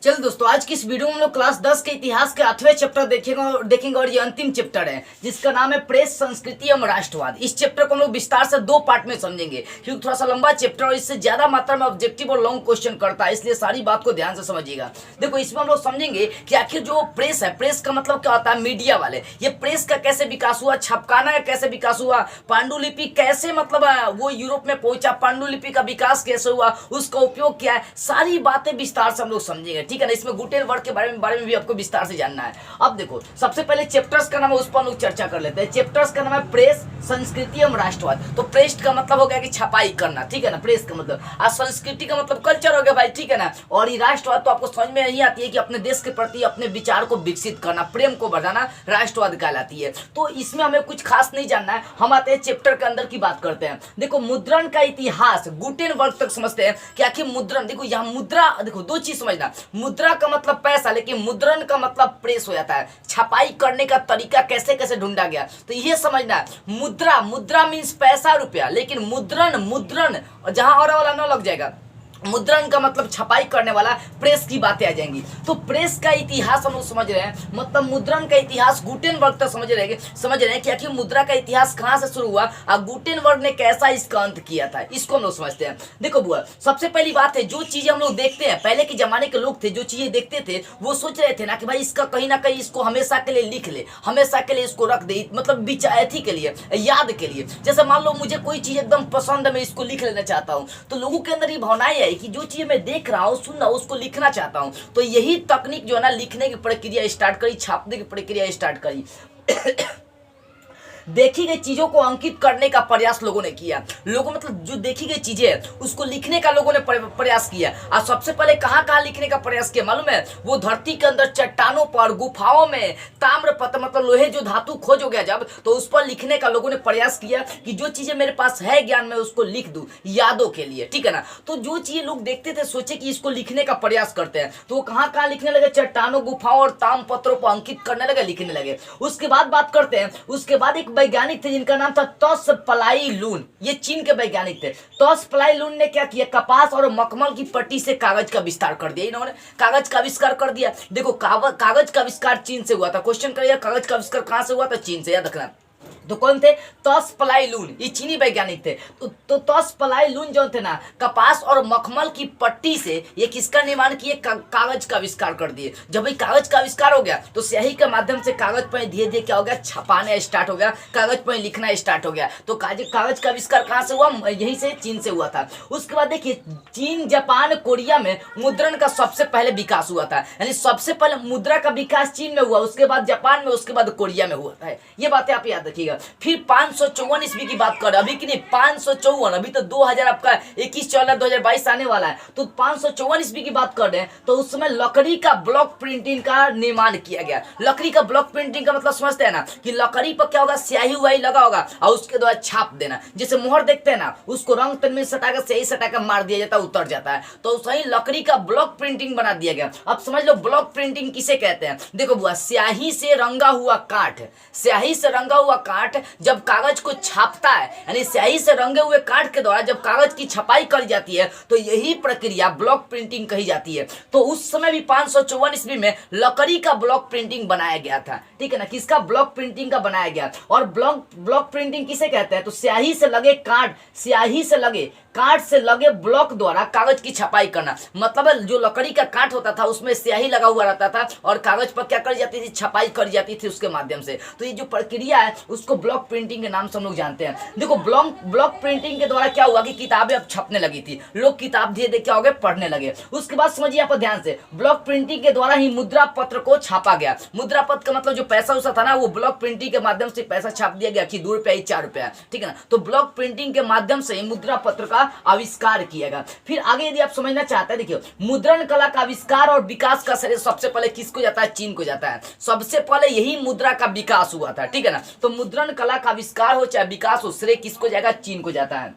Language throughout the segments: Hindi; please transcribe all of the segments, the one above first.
चल दोस्तों, आज की इस वीडियो में हम लोग क्लास 10 के इतिहास के 8वें चैप्टर देखेंगे और ये अंतिम चैप्टर है जिसका नाम है प्रेस, संस्कृति एवं राष्ट्रवाद। इस चैप्टर को हम लोग विस्तार से दो पार्ट में समझेंगे क्योंकि थोड़ा सा लंबा चैप्टर और इससे ज्यादा मात्रा में ऑब्जेक्टिव और लॉन्ग क्वेश्चन करता है, इसलिए सारी बात को ध्यान से समझिएगा। देखो, इसमें हम लोग समझेंगे कि आखिर जो प्रेस है, प्रेस का मतलब क्या होता है, मीडिया वाले। ये प्रेस का कैसे विकास हुआ, छपकाना का कैसे विकास हुआ, पांडुलिपि कैसे मतलब वो यूरोप में पहुंचा, पांडुलिपि का विकास कैसे हुआ, उसका उपयोग क्या है, सारी बातें विस्तार से हम लोग समझेंगे। ठीक है ना। इसमें गुटेनबर्ग के बारे में भी आपको विस्तार से जानना है। अब देखो, सबसे पहले चैप्टर्स का नाम है, उस पर हम लोग चर्चा कर लेते हैं। चैप्टर्स का नाम है प्रेस, संस्कृति एवं राष्ट्रवाद। तो प्रेस का मतलब हो गया कि छपाई करना, ठीक है ना, प्रेस का मतलब। और संस्कृति का मतलब कल्चर हो गया भाई, ठीक है ना। और ये राष्ट्रवाद तो आपको समझ में नहीं आती है कि अपने देश के प्रति अपने विचार को विकसित करना, प्रेम को बढ़ाना, राष्ट्रवाद कहलाती है। तो इसमें हमें कुछ खास नहीं जानना है, हम आते हैं चैप्टर के अंदर की बात करते हैं। देखो, मुद्रण का इतिहास गुटेनबर्ग तक समझते हैं कि आखिर मुद्रण, देखो यहाँ मुद्रा, देखो दो चीज समझना, मुद्रा का मतलब पैसा, लेकिन मुद्रण का मतलब प्रेस हो जाता है। छपाई करने का तरीका कैसे कैसे ढूंढा गया, तो ये समझना है। मुद्रा, मुद्रा मीन्स पैसा, रुपया, लेकिन मुद्रण, मुद्रण जहां और वाला न लग जाएगा। मुद्रण का मतलब छपाई करने वाला, प्रेस की बातें आ जाएंगी। तो प्रेस का इतिहास हम लोग समझ रहे हैं, मतलब मुद्रण का इतिहास गुटेनबर्ग तक समझ रहे हैं कि आखिर मुद्रा का इतिहास कहां से शुरू हुआ और गुटेनबर्ग ने कैसा इसका अंत किया था, इसको हम लोग समझते हैं। देखो बुआ, सबसे पहली बात है, जो चीजें हम लोग देखते हैं, पहले के जमाने के लोग थे जो चीजें देखते थे वो सोच रहे थे ना कि भाई इसका कहीं ना कहीं इसको हमेशा के लिए लिख ले, हमेशा के लिए इसको रख दे, मतलब विचार के लिए, याद के लिए। जैसे मान लो मुझे कोई चीज एकदम पसंद है, मैं इसको लिख लेना चाहता हूँ, तो लोगों के अंदर ये भावनाएं है कि जो चीज मैं देख रहा हूँ, सुन रहा हूँ, उसको लिखना चाहता हूँ। तो यही तकनीक जो है ना, लिखने की प्रक्रिया स्टार्ट करी, छापने की प्रक्रिया स्टार्ट करी। देखी गई चीजों को अंकित करने का प्रयास लोगों ने किया। लोगों मतलब जो देखी गई चीजें है उसको लिखने का लोगों ने प्रयास किया। और सबसे पहले कहाँ लिखने का प्रयास किया मालूम है? वो धरती के अंदर, चट्टानों पर, गुफाओं में, ताम्रपत्र मतलब लोहे जो धातु खोज हो गया जब, तो उस पर लिखने का लोगों ने प्रयास किया कि जो चीजें मेरे पास है ज्ञान में उसको लिख दूं यादों के लिए, ठीक है ना। तो जो चीजें लोग देखते थे सोचे कि इसको लिखने का प्रयास करते हैं, तो वो कहाँ लिखने लगे? चट्टानों, गुफाओं और ताम्रपत्रों पर अंकित करने लगे, लिखने लगे। उसके बाद बात करते हैं, उसके बाद एक वैज्ञानिक थे जिनका नाम था तोस्फलाई लून। ये चीन के वैज्ञानिक थे। तोस्फलाई लून ने क्या किया? कपास और मखमल की पट्टी से कागज का विस्तार कर दिया। इन्होंने कागज का आविष्कार कर दिया। देखो, कागज का आविष्कार चीन से हुआ था। क्वेश्चन करिए, कागज का आविष्कार कहां से हुआ था? चीन से, याद रखना। तो कौन थे? तोस्फलाई लून, ये चीनी वैज्ञानिक थे। तो तोस्फलाई लून जो थे ना, कपास और मखमल की पट्टी से ये किसका निर्माण किए? कागज का आविष्कार कर दिए। जब ये कागज का आविष्कार हो गया तो स्याही के माध्यम से कागज पर धीरे धीरे क्या हो गया? छपाने स्टार्ट हो गया, कागज पर लिखना स्टार्ट हो गया। तो कागज का आविष्कार कहां से हुआ? यहीं से, चीन से हुआ था। उसके बाद देखिए, चीन, जापान, कोरिया में मुद्रण का सबसे पहले विकास हुआ था। यानी सबसे पहले मुद्रा का विकास चीन में हुआ, उसके बाद जापान में, उसके बाद कोरिया में हुआ है। ये बातें आप याद रखिएगा। फिर 554 ईस्वी की बात कर, अभी की नहीं, 554, अभी तो 2000 आपका 21 चल रहा है, 2022 आने वाला है। तो 554 ईस्वी की बात कर रहे हैं, तो उस समय लकड़ी का ब्लॉक प्रिंटिंग का निर्माण किया गया। लकड़ी का ब्लॉक प्रिंटिंग का मतलब समझते हैं ना, कि लकड़ी पर क्या होगा? स्याही वाही लगा होगा और उसके द्वारा छाप देना। जैसे मोहर देखते हैं ना, उसको रंग पेन में सटा कर, स्याही सटा कर मार दिया जाता है, उतर जाता है। तो सही लकड़ी का ब्लॉक प्रिंटिंग बना दिया गया। अब समझ लो ब्लॉक प्रिंटिंग किसे कहते हैं। देखो बुआ, स्याही से रंगा हुआ काठ, स्याही से रंगा हुआ काठ जब कागज को छापता है, यानी स्याही से रंगे हुए काठ के द्वारा जब कागज की छपाई करी जाती है, तो यही प्रक्रिया ब्लॉक प्रिंटिंग कही जाती है। तो उस समय भी 554 ईस्वी में लकड़ी का ब्लॉक प्रिंटिंग बनाया गया था, ठीक है ना। किसका? ब्लॉक प्रिंटिंग का बनाया गया। और ब्लॉक प्रिंटिंग किसे कहते हैं? तो स्याही से लगे काठ, स्याही से लगे काठ से लगे ब्लॉक द्वारा कागज की छपाई करना। मतलब जो लकड़ी का काठ होता था उसमें स्याही लगा हुआ रहता था और कागज पर क्या कर जाती थी? छपाई कर जाती थी उसके माध्यम से। तो ये जो प्रक्रिया है उसको ब्लॉक प्रिंटिंग के नाम से हम लोग जानते हैं। देखो, ब्लॉक प्रिंटिंग के द्वारा क्या हुआ कि किताबें अब छपने लगी थी, लोग किताब धीरे धीरे क्या हो गए? पढ़ने लगे। उसके बाद समझिए आप ध्यान से, ब्लॉक प्रिंटिंग के द्वारा ही मुद्रा पत्र को छापा गया। मुद्रा पत्र का मतलब जो पैसा उसा था ना, वो ब्लॉक प्रिंटिंग के माध्यम से पैसा छाप दिया गया कि 2 रुपया, 4 रुपया, ठीक है ना। तो ब्लॉक प्रिंटिंग के माध्यम से ही मुद्रा पत्र का आविष्कार किया गया। फिर आगे यदि आप समझना चाहते हैं, देखिए, मुद्रण कला का आविष्कार और विकास का श्रेय सबसे पहले किसको जाता है? चीन को जाता है। सबसे पहले यही मुद्रा का विकास हुआ था, ठीक है ना। तो मुद्रण कला का आविष्कार हो चाहे विकास हो, श्रेय किसको जाएगा? चीन को जाता है।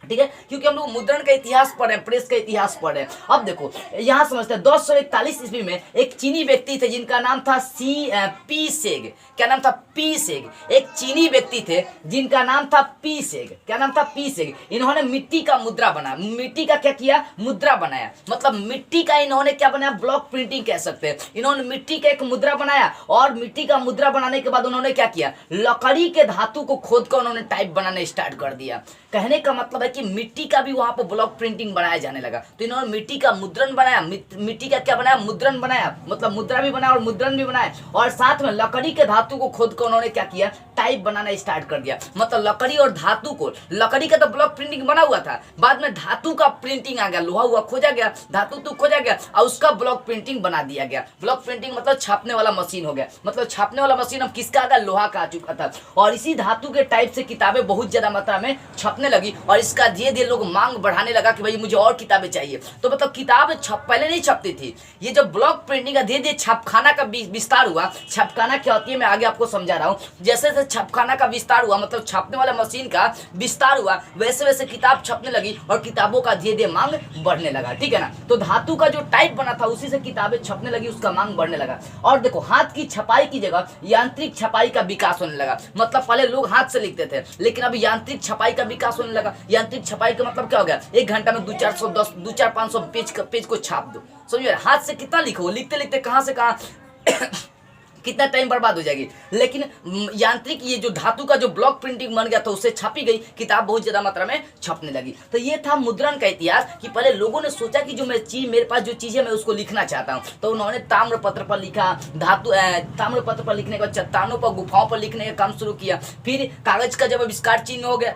ठीक है, क्योंकि हम लोग मुद्रण का इतिहास पढ़ रहे हैं, प्रेस का इतिहास पढ़ रहे हैं। अब देखो यहाँ समझते हैं 1241 ईस्वी में एक चीनी व्यक्ति थे जिनका नाम था पी सेग। क्या नाम था? पी सेग। एक चीनी व्यक्ति थे जिनका नाम था पी सेग। क्या नाम था? पी सेग। इन्होंने मिट्टी का मुद्रा बनाया। मिट्टी का क्या किया? मुद्रा बनाया। मतलब मिट्टी का इन्होंने क्या बनाया? ब्लॉक प्रिंटिंग कह सकते हैं। इन्होंने मिट्टी का एक मुद्रा बनाया और मिट्टी का मुद्रा बनाने के बाद उन्होंने क्या किया? लकड़ी के धातु को खोद कर उन्होंने टाइप बनाने स्टार्ट कर दिया। कहने का मतलब है कि मिट्टी का भी वहां पर ब्लॉक प्रिंटिंग बनाया जाने लगा। तो इन्होंने मिट्टी का मुद्रण बनाया, मिट्टी का क्या बनाया? मुद्रण बनाया। मतलब मुद्रा भी बनाया और मुद्रण भी बनाया, और साथ में लकड़ी के धातु को खोद कर उन्होंने क्या किया? टाइप बनाना स्टार्ट कर दिया। मतलब लकड़ी और धातु को, लकड़ी का तो ब्लॉक प्रिंटिंग बना हुआ था, बाद में धातु का प्रिंटिंग आ गया, लोहा हुआ खोजा गया, धातु तो खोजा गया और उसका ब्लॉक प्रिंटिंग बना दिया गया। ब्लॉक प्रिंटिंग मतलब छापने वाला मशीन हो गया। मतलब छापने वाला मशीन अब किसका आ गया? लोहा का आ चुका था। और इसी धातु के टाइप से किताबें बहुत ज्यादा मात्रा में छपने लगी और इसका धीरे धीरे लोग मांग बढ़ाने लगा कि भाई मुझे और किताबें चाहिए। तो मतलब किताब पहले नहीं छपती थी। ये जब ब्लॉक प्रिंटिंग का धीरे धीरे छापखाना का विस्तार हुआ। छापखाना क्या होती है मैं आगे आपको समझा रहा हूँ। जैसे जैसे छापखाना का विस्तार हुआ, मतलब छापने वाला मशीन का विस्तार हुआ, वैसे वैसे किताब छपने लगी और किताबों का धीरे धीरे मांग बढ़ने लगा। ठीक है ना? तो धातु का जो टाइप बना था उसी से किताबें छपने लगी, उसका मांग बढ़ने लगा। और देखो हाथ की छपाई की जगह यांत्रिक छपाई का विकास होने लगा। मतलब पहले लोग हाथ से लिखते थे, लेकिन अब यांत्रिक छपाई का विकास होने लगा। यांत्रिक छपाई का मतलब क्या हो गया? एक घंटा में 200-400 पेज को छाप दो। समझिए, हाथ से कितना लिखो, लिखते लिखते कहां से कहां कितना टाइम बर्बाद हो जाएगी। लेकिन यांत्रिक ये जो धातु का जो ब्लॉक प्रिंटिंग बन गया था उससे छापी गई किताब बहुत ज्यादा मात्रा में छपने लगी। तो ये था मुद्रण का इतिहास कि पहले लोगों ने सोचा कि जो मेरे पास जो चीज है मैं उसको लिखना चाहता हूँ, तो उन्होंने ताम्रपत्र पर लिखा। ताम्रपत्र पर लिखने के बाद चट्टानों पर, गुफाओं पर लिखने का काम शुरू किया। फिर कागज का जब आविष्कार चीन हो गया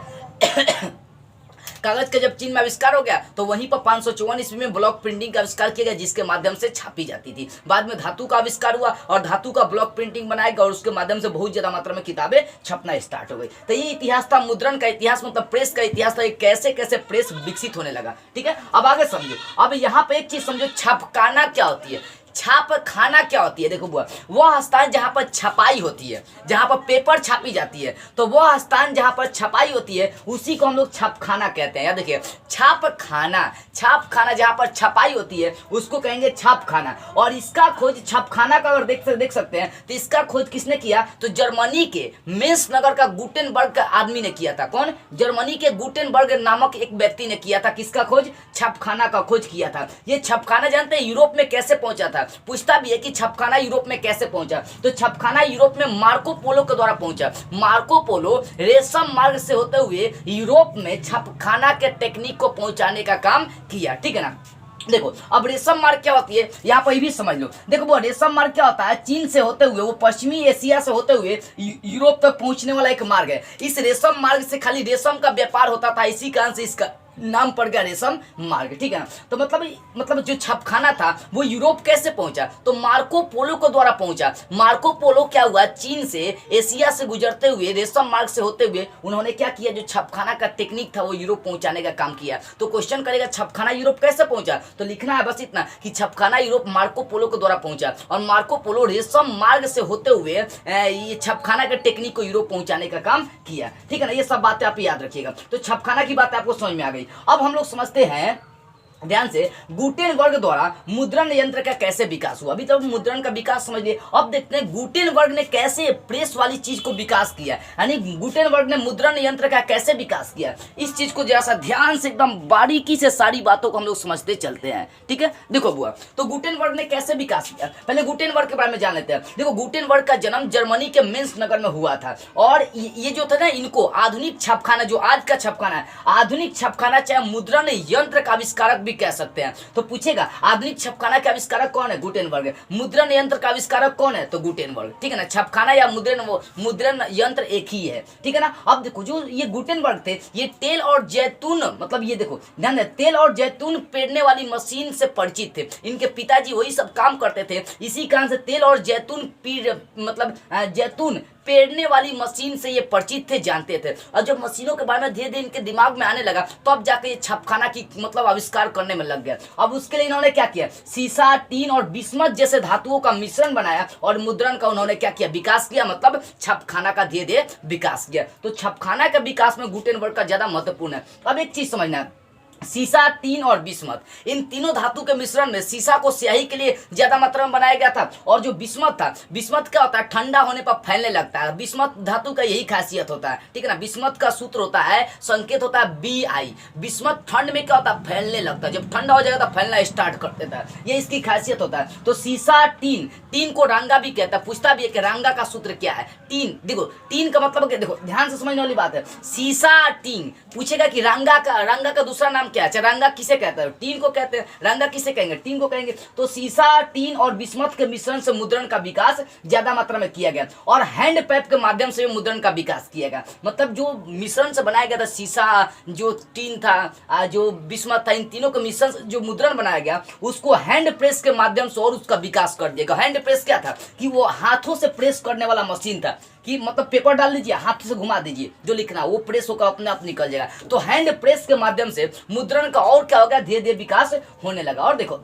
कागज का जब चीन में आविष्कार हो गया तो वहीं पर 554 ईस्वी में ब्लॉक प्रिंटिंग का आविष्कार किया गया, जिसके माध्यम से छापी जाती थी। बाद में धातु का आविष्कार हुआ और धातु का ब्लॉक प्रिंटिंग बनाया गया और उसके माध्यम से बहुत ज्यादा मात्रा में किताबें छपना स्टार्ट हो गई। तो ये इतिहास था मुद्रण का इतिहास, मतलब प्रेस का इतिहास था। कैसे कैसे प्रेस विकसित होने लगा। ठीक है, अब आगे समझो। अब यहाँ पे एक चीज समझो, छपकाना क्या होती है, छाप खाना क्या होती है। देखो बुआ, वह स्थान जहां पर छपाई होती है, जहां पर पेपर छापी जाती है, तो वह स्थान जहां पर छपाई होती है उसी को हम लोग छापखाना कहते हैं। याद देखिए, छापखाना जहां पर छपाई होती है उसको कहेंगे छापखाना। और इसका खोज, छापखाना का अगर देख सकते हैं तो इसका खोज किसने किया? तो जर्मनी के मेंस नगर का गुटेनबर्ग का आदमी ने किया था। कौन? जर्मनी के गुटेनबर्ग नामक एक व्यक्ति ने किया था। किसका खोज? छापखाना का खोज किया था। ये छापखाना जानते हैं यूरोप में कैसे पहुंचा था? पूछता भी है कि छपखाना यूरोप में कैसे पहुंचा। तो छपखाना यूरोप में मार्को पोलो के द्वारा पहुंचा। मार्को पोलो रेशम मार्ग से होते हुए यूरोप में छपखाना के टेक्निक को पहुंचाने का काम किया। ठीक है ना? देखो अब रेशम मार्ग क्या होती है यहाँ पर भी समझ लो। देखो वो रेशम मार्ग क्या होता है? चीन से होते हुए, वो पश्चिमी एशिया से होते हुए यूरोप तक पहुंचने वाला एक मार्ग है। इस रेशम मार्ग से खाली रेशम का व्यापार होता था, इसी कारण से इसका नाम पड़ गया रेशम मार्ग। ठीक है ना? तो मतलब जो छपखाना था वो यूरोप कैसे पहुंचा? तो मार्को पोलो के द्वारा पहुंचा। मार्को पोलो क्या हुआ? चीन से एशिया से गुजरते हुए रेशम मार्ग से होते हुए उन्होंने क्या किया? जो छपखाना का टेक्निक था वो यूरोप पहुंचाने का काम किया। तो क्वेश्चन करेगा छपखाना यूरोप कैसे पहुंचा? तो लिखना है बस इतना कि छपखाना यूरोप मार्को पोलो के द्वारा पहुंचा और मार्को पोलो रेशम मार्ग से होते हुए ये छपखाना के टेक्निक को यूरोप पहुंचाने का काम किया। ठीक है ना? ये सब बातें आप याद रखिएगा। तो छपखाना की बात आपको समझ में आ गई। अब हम लोग समझते हैं ध्यान से, गुटेनबर्ग द्वारा मुद्रण यंत्र का कैसे विकास हुआ। अभी तो मुद्रण का विकास समझ लिए, अब देखते हैं गुटेनबर्ग ने कैसे प्रेस वाली चीज को विकास किया। यानी गुटेनबर्ग ने मुद्रण यंत्र का कैसे विकास किया, इस चीज को जरा सा ध्यान से एकदम बारीकी से सारी बातों को हम लोग समझते चलते हैं। ठीक है, देखो बुआ, तो गुटेनबर्ग ने कैसे विकास किया, पहले गुटेनबर्ग के बारे में जान लेते हैं। देखो गुटेनबर्ग का जन्म जर्मनी के मेंस नगर में हुआ था और ये जो था ना, इनको आधुनिक छापखाना, जो आज का छापखाना है, आधुनिक छापखाना चाहे मुद्रण यंत्र का आविष्कारक कह सकते हैं। तो पूछेगा आधुनिक छपखाना के आविष्कारक कौन है? गुटेनबर्ग। मुद्रण यंत्र का आविष्कारक कौन है? तो गुटेनबर्ग। ठीक है ना? छपखाना या मुद्रण यंत्र एक ही है। ठीक है ना? अब देखो जो ये गुटेनबर्ग थे, ये तेल और जैतून, मतलब ये देखो ध्यान दे, तेल और जैतून पेरने वाली मशीन से परिचित थे। इनके पिताजी वही सब काम करते थे, इसी कारण से तेल और जैतून जैतून पेरने वाली मशीन से ये परिचित थे, जानते थे। और जब मशीनों के बारे में धीरे धीरे इनके दिमाग में आने लगा तो अब जाके ये छपखाना की मतलब आविष्कार करने में लग गया। अब उसके लिए इन्होंने क्या किया, सीसा, टीन और बिस्मथ जैसे धातुओं का मिश्रण बनाया और मुद्रण का उन्होंने क्या किया, विकास किया, मतलब छपखाना का धीरे धीरे विकास किया। तो छपखाना के विकास में गुटेनबर्ग का ज्यादा महत्वपूर्ण है। अब एक चीज समझना है, सीसा, टीन और बिस्मथ, इन तीनों धातु के मिश्रण में सीसा को स्याही के लिए ज्यादा मात्रा में बनाया गया था। और जो बिस्मथ था, बिस्मथ क्या होता है, ठंडा होने पर फैलने लगता है। बिस्मथ धातु का यही खासियत होता है, ठीक है ना। बिस्मथ का सूत्र होता है, संकेत होता है BI। बिस्मथ ठंड में क्या होता है, फैलने लगता है, जब ठंडा हो जाएगा तो फैलना स्टार्ट कर देता है, ये इसकी खासियत होता है। तो सीसा, टीन, टीन को रांगा भी कहता है, पूछता भी है कि रांगा का सूत्र क्या है। टीन, देखो टीन का मतलब देखो ध्यान से समझने वाली बात है, सीसा, टीन पूछेगा कि रांगा का दूसरा नाम क्या है, रांगा किसे कहते हैं, टीन को कहते हैं, रांगा किसे कहेंगे, टीन को कहेंगे। तो सीसा, टीन और बिस्मथ के मिश्रण से मुद्रण का विकास ज्यादा मात्रा में किया गया और हैंड पैप के माध्यम से मुद्रण का विकास किया गया। मतलब जो मिश्रण से बनाया गया था, सीसा, जो टीन था, जो बिस्मथ था, इन तीनों के मिश्रण से जो मुद्रण बनाया गया उसको हैंड प्रेस के माध्यम से और उसका विकास कर दिया गया। हैंड प्रेस क्या था कि वो हाथों से प्रेस करने वाला मशीन था, कि मतलब पेपर डाल दीजिए, हाथ से घुमा दीजिए, जो लिखना वो प्रेस होकर अपने आप निकल जाएगा। तो हैंड प्रेस के माध्यम से मुद्रण का और क्या होगा, धीरे धीरे विकास होने लगा। और देखो,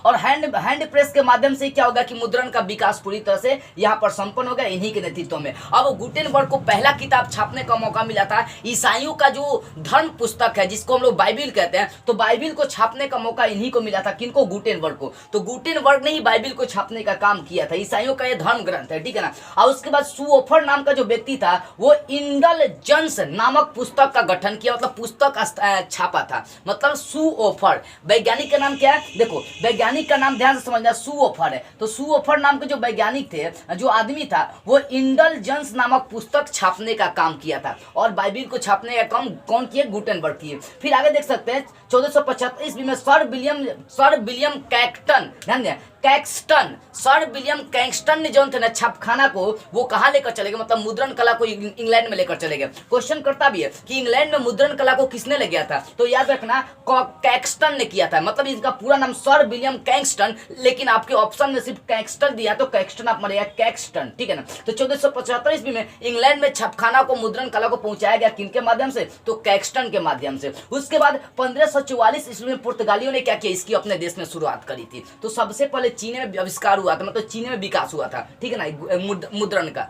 और हैंड प्रेस के माध्यम से क्या होगा कि मुद्रण का विकास पूरी तरह से यहाँ पर संपन्न होगा इन्हीं के नेतृत्व में। अब गुटेनबर्ग को पहला किताब छापने का मौका मिला था, ईसाइयों का जो धर्म पुस्तक है जिसको हम लोग बाइबिल कहते हैं, तो बाइबिल को छापने का मौका इन्हीं को मिला था। किनको, गुटेनबर्ग को। तो गुटेनबर्ग ने ही बाइबिल को छापने का काम किया था, ईसाइयों का ये धर्म ग्रंथ है, ठीक है ना। और उसके बाद सुओफर नाम का जो व्यक्ति था वो इंडलजेंस नामक पुस्तक का गठन किया, मतलब पुस्तक छापा था, मतलब सुओफर। वैज्ञानिक का नाम क्या है, देखो वैज्ञानिक का नाम ध्यान से समझना, सुओफर है। तो सुओफर नाम के जो वैज्ञानिक थे, जो आदमी था, वो इंडलजेंस नामक पुस्तक छापने का काम किया था और बाइबिल को छापने का काम कौन किया, गुटेनबर्ग किए। फिर आगे देख सकते हैं 1475 ईस्वी में सर विलियम कैक्टन, ध्यान दें, सर विलियम कैक्सटन ने जो थे ना छापखाना को वो कहाँ लेकर चले गए, मतलब मुद्रण कला को इंग्लैंड में लेकर चले गए। क्वेश्चन करता भी है कि इंग्लैंड में मुद्रण कला को किसने ले गया था, तो याद रखना कैक्सटन ने किया था, मतलब इसका पूरा नाम सर विलियम कैक्सटन, लेकिन आपके ऑप्शन में सिर्फ कैक्सटन दिया तो कैक्सटन आप मानिएगा, कैक्सटन, ठीक है ना। तो 1475 ईस्वी में इंग्लैंड में छापखाना को, मुद्रण कला को पहुंचाया गया किनके माध्यम से, तो कैक्सटन के माध्यम से। उसके बाद 1544 ईस्वी में पुर्तगालियों ने क्या किया, इसकी अपने देश में शुरुआत करी थी। तो सबसे पहले चीन में आविष्कार हुआ था, मतलब चीन में विकास हुआ था, ठीक है ना, मुद्रण का।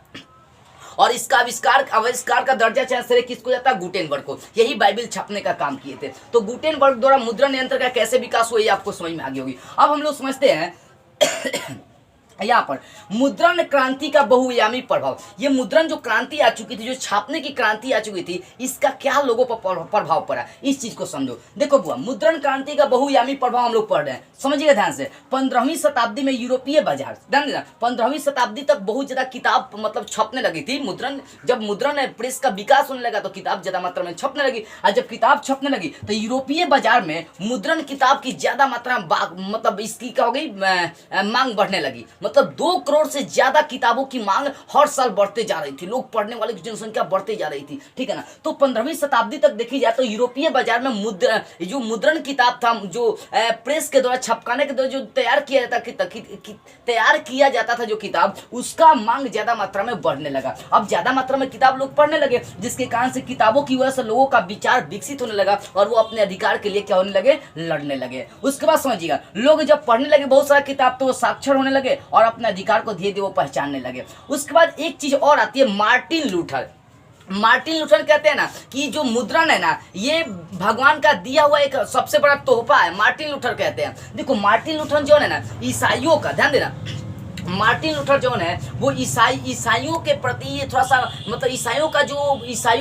और इसका आविष्कार का दर्जा चाहे किसको जाता है, गुटेनबर्ग को। यही बाइबिल छापने का काम किए थे। तो गुटेनबर्ग द्वारा मुद्रण यंत्र का कैसे विकास हुआ ये आपको समझ में आ गई होगी। अब हम लोग समझते हैं यहाँ पर मुद्रण क्रांति का बहुआयामी प्रभाव। ये मुद्रण जो क्रांति आ चुकी थी, जो छापने की क्रांति आ चुकी थी, इसका क्या लोगों पर प्रभाव पड़ा, इस चीज को समझो। देखो बुआ, मुद्रण क्रांति का बहुआयामी प्रभाव हम लोग पढ़ रहे हैं, समझिएगा ध्यान से। 15वीं शताब्दी में यूरोपीय बाजार, ध्यान देना, 15वीं शताब्दी तक बहुत ज्यादा किताब मतलब छपने लगी थी। जब मुद्रण प्रेस का विकास होने लगा तो किताब ज्यादा मात्रा में छपने लगी, और जब किताब छपने लगी तो यूरोपीय बाजार में मुद्रण किताब की ज्यादा मात्रा में मतलब इसकी क्या हो गई, मांग बढ़ने लगी। मतलब 2 करोड़ से ज्यादा किताबों की मांग हर साल बढ़ते जा रही थी, लोग पढ़ने वाले की जनसंख्या बढ़ते जा रही थी, ठीक है ना। तो 15वीं शताब्दी तक देखी जाए तो यूरोपीय बाजार में जो मुद्रण किताब था, जो प्रेस के द्वारा छपकाने के द्वारा जो तैयार किया जाता था जो किताब, उसका मांग ज्यादा मात्रा में बढ़ने लगा। अब ज्यादा मात्रा में किताब लोग पढ़ने लगे, जिसके कारण से किताबों की वजह से लोगों का विचार विकसित होने लगा और वो अपने अधिकार के लिए क्या होने लगे, लड़ने लगे। उसके बाद समझिएगा, लोग जब पढ़ने लगे बहुत सारा किताब तो वो साक्षर होने लगे और अपने अधिकार को धीरे धीरे वो पहचानने लगे। उसके बाद एक चीज और आती है, मार्टिन लूथर कहते हैं ना कि जो मुद्रण है ना, ये भगवान का दिया हुआ एक सबसे बड़ा तोहफा है, मार्टिन लूथर कहते हैं। देखो मार्टिन लूथर जो है ना, ईसाइयों का, ध्यान देना, मार्टिन लूथर जो है वो ईसाइयों के प्रति ये थोड़ा सा मतलब ईसाइयों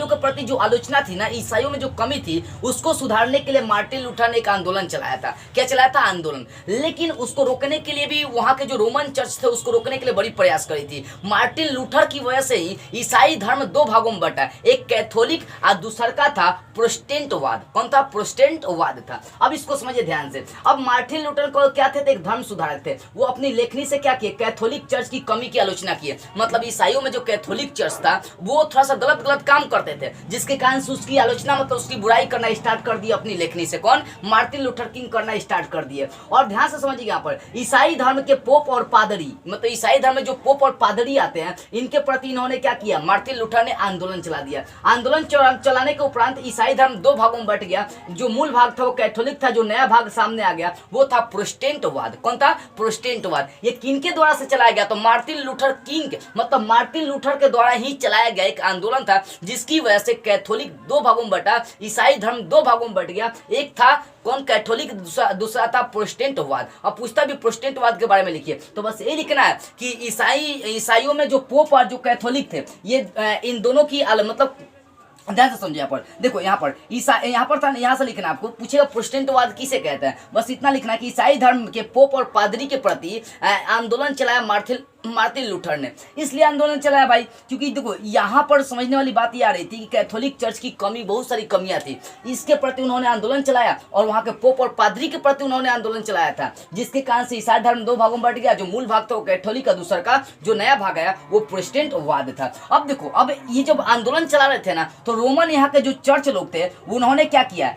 के प्रति जो आलोचना थी ना, ईसाइयों में जो कमी थी उसको सुधारने के लिए मार्टिन लूथर ने एक आंदोलन चलाया था। क्या चलाया था? आंदोलन। लेकिन उसको रोकने के लिए भी वहाँ के जो रोमन चर्च थे उसको रोकने के लिए बड़ी प्रयास करी थी। मार्टिन लूथर की वजह से ही ईसाई धर्म 2 भागों में बटा, एक कैथोलिक और दूसरा का था प्रोटेस्टेंटवाद। कौन था? प्रोटेस्टेंटवाद था। अब इसको समझिए ध्यान से। अब मार्टिन लूथर को क्या थे? एक धर्म सुधारक थे। वो अपनी लेखनी से क्या किए? कैथोलिक चर्च की कमी की आलोचना की है। मतलब ईसाइयों में जो कैथोलिक चर्च था वो थोड़ा सा गलत गलत काम करते थे, जिसके कारण से उसकी आलोचना मतलब उसकी बुराई करना स्टार्ट कर दी अपनी लेखनी से। कौन? मार्टिन लूथर किंग करना स्टार्ट कर दिए। और ध्यान से समझिए यहाँ पर ईसाई धर्म के पोप और पादरी, मतलब ईसाई धर्म में जो पोप और पादरी आते हैं इनके प्रति इन्होंने क्या किया? मार्टिन लूथर ने आंदोलन चला दिया। आंदोलन चलाने के उपरांत ईसाई धर्म दो भागों में बट गया। जो मूल भाग था वो कैथोलिक था, जो नया भाग सामने आ गया वो था प्रोटेस्टेंटवाद। कौन था? प्रोटेस्टेंटवाद। ये किनके द्वारा से चलाया गया? तो मार्टिन लूथर किंग मतलब मार्टिन लूथर के द्वारा ही चलाया गया एक आंदोलन था, जिसकी वजह से कैथोलिक दो भागों में बटा, ईसाई धर्म दो भागों में बट गया। एक था कौन? कैथोलिक, दूसरा था प्रोटेस्टेंटवाद। अब पूछता भी प्रोटेस्टेंटवाद के बारे में लिखिए, तो बस ये लिखना है कि ईसाइयों में जो पोप और जो कैथोलिक थे ये इन दोनों की मतलब ध्यान से समझो। यहाँ पर देखो, यहाँ पर यहाँ पर था, यहाँ से लिखना आपको पूछेगा प्रोटेस्टेंटवाद किसे कहते हैं, बस इतना लिखना कि ईसाई धर्म के पोप और पादरी के प्रति आंदोलन चलाया मार्टिन लूथर ने। इसलिए आंदोलन चलाया भाई, क्योंकि देखो यहाँ पर समझने वाली बात ये आ रही थी कि कैथोलिक चर्च की कमी, बहुत सारी कमियां थी, इसके प्रति उन्होंने आंदोलन चलाया और वहाँ के पोप और पादरी के प्रति उन्होंने आंदोलन चलाया था, जिसके कारण से ईसाई धर्म दो भागों में बट गया। जो मूल भाग था वो कैथोलिक का, दूसरा का जो नया भाग आया वो प्रोटेस्टेंटवाद था। अब देखो, अब ये जब आंदोलन चला रहे थे ना, तो रोमन यहाँ के जो चर्च लोग थे उन्होंने क्या किया?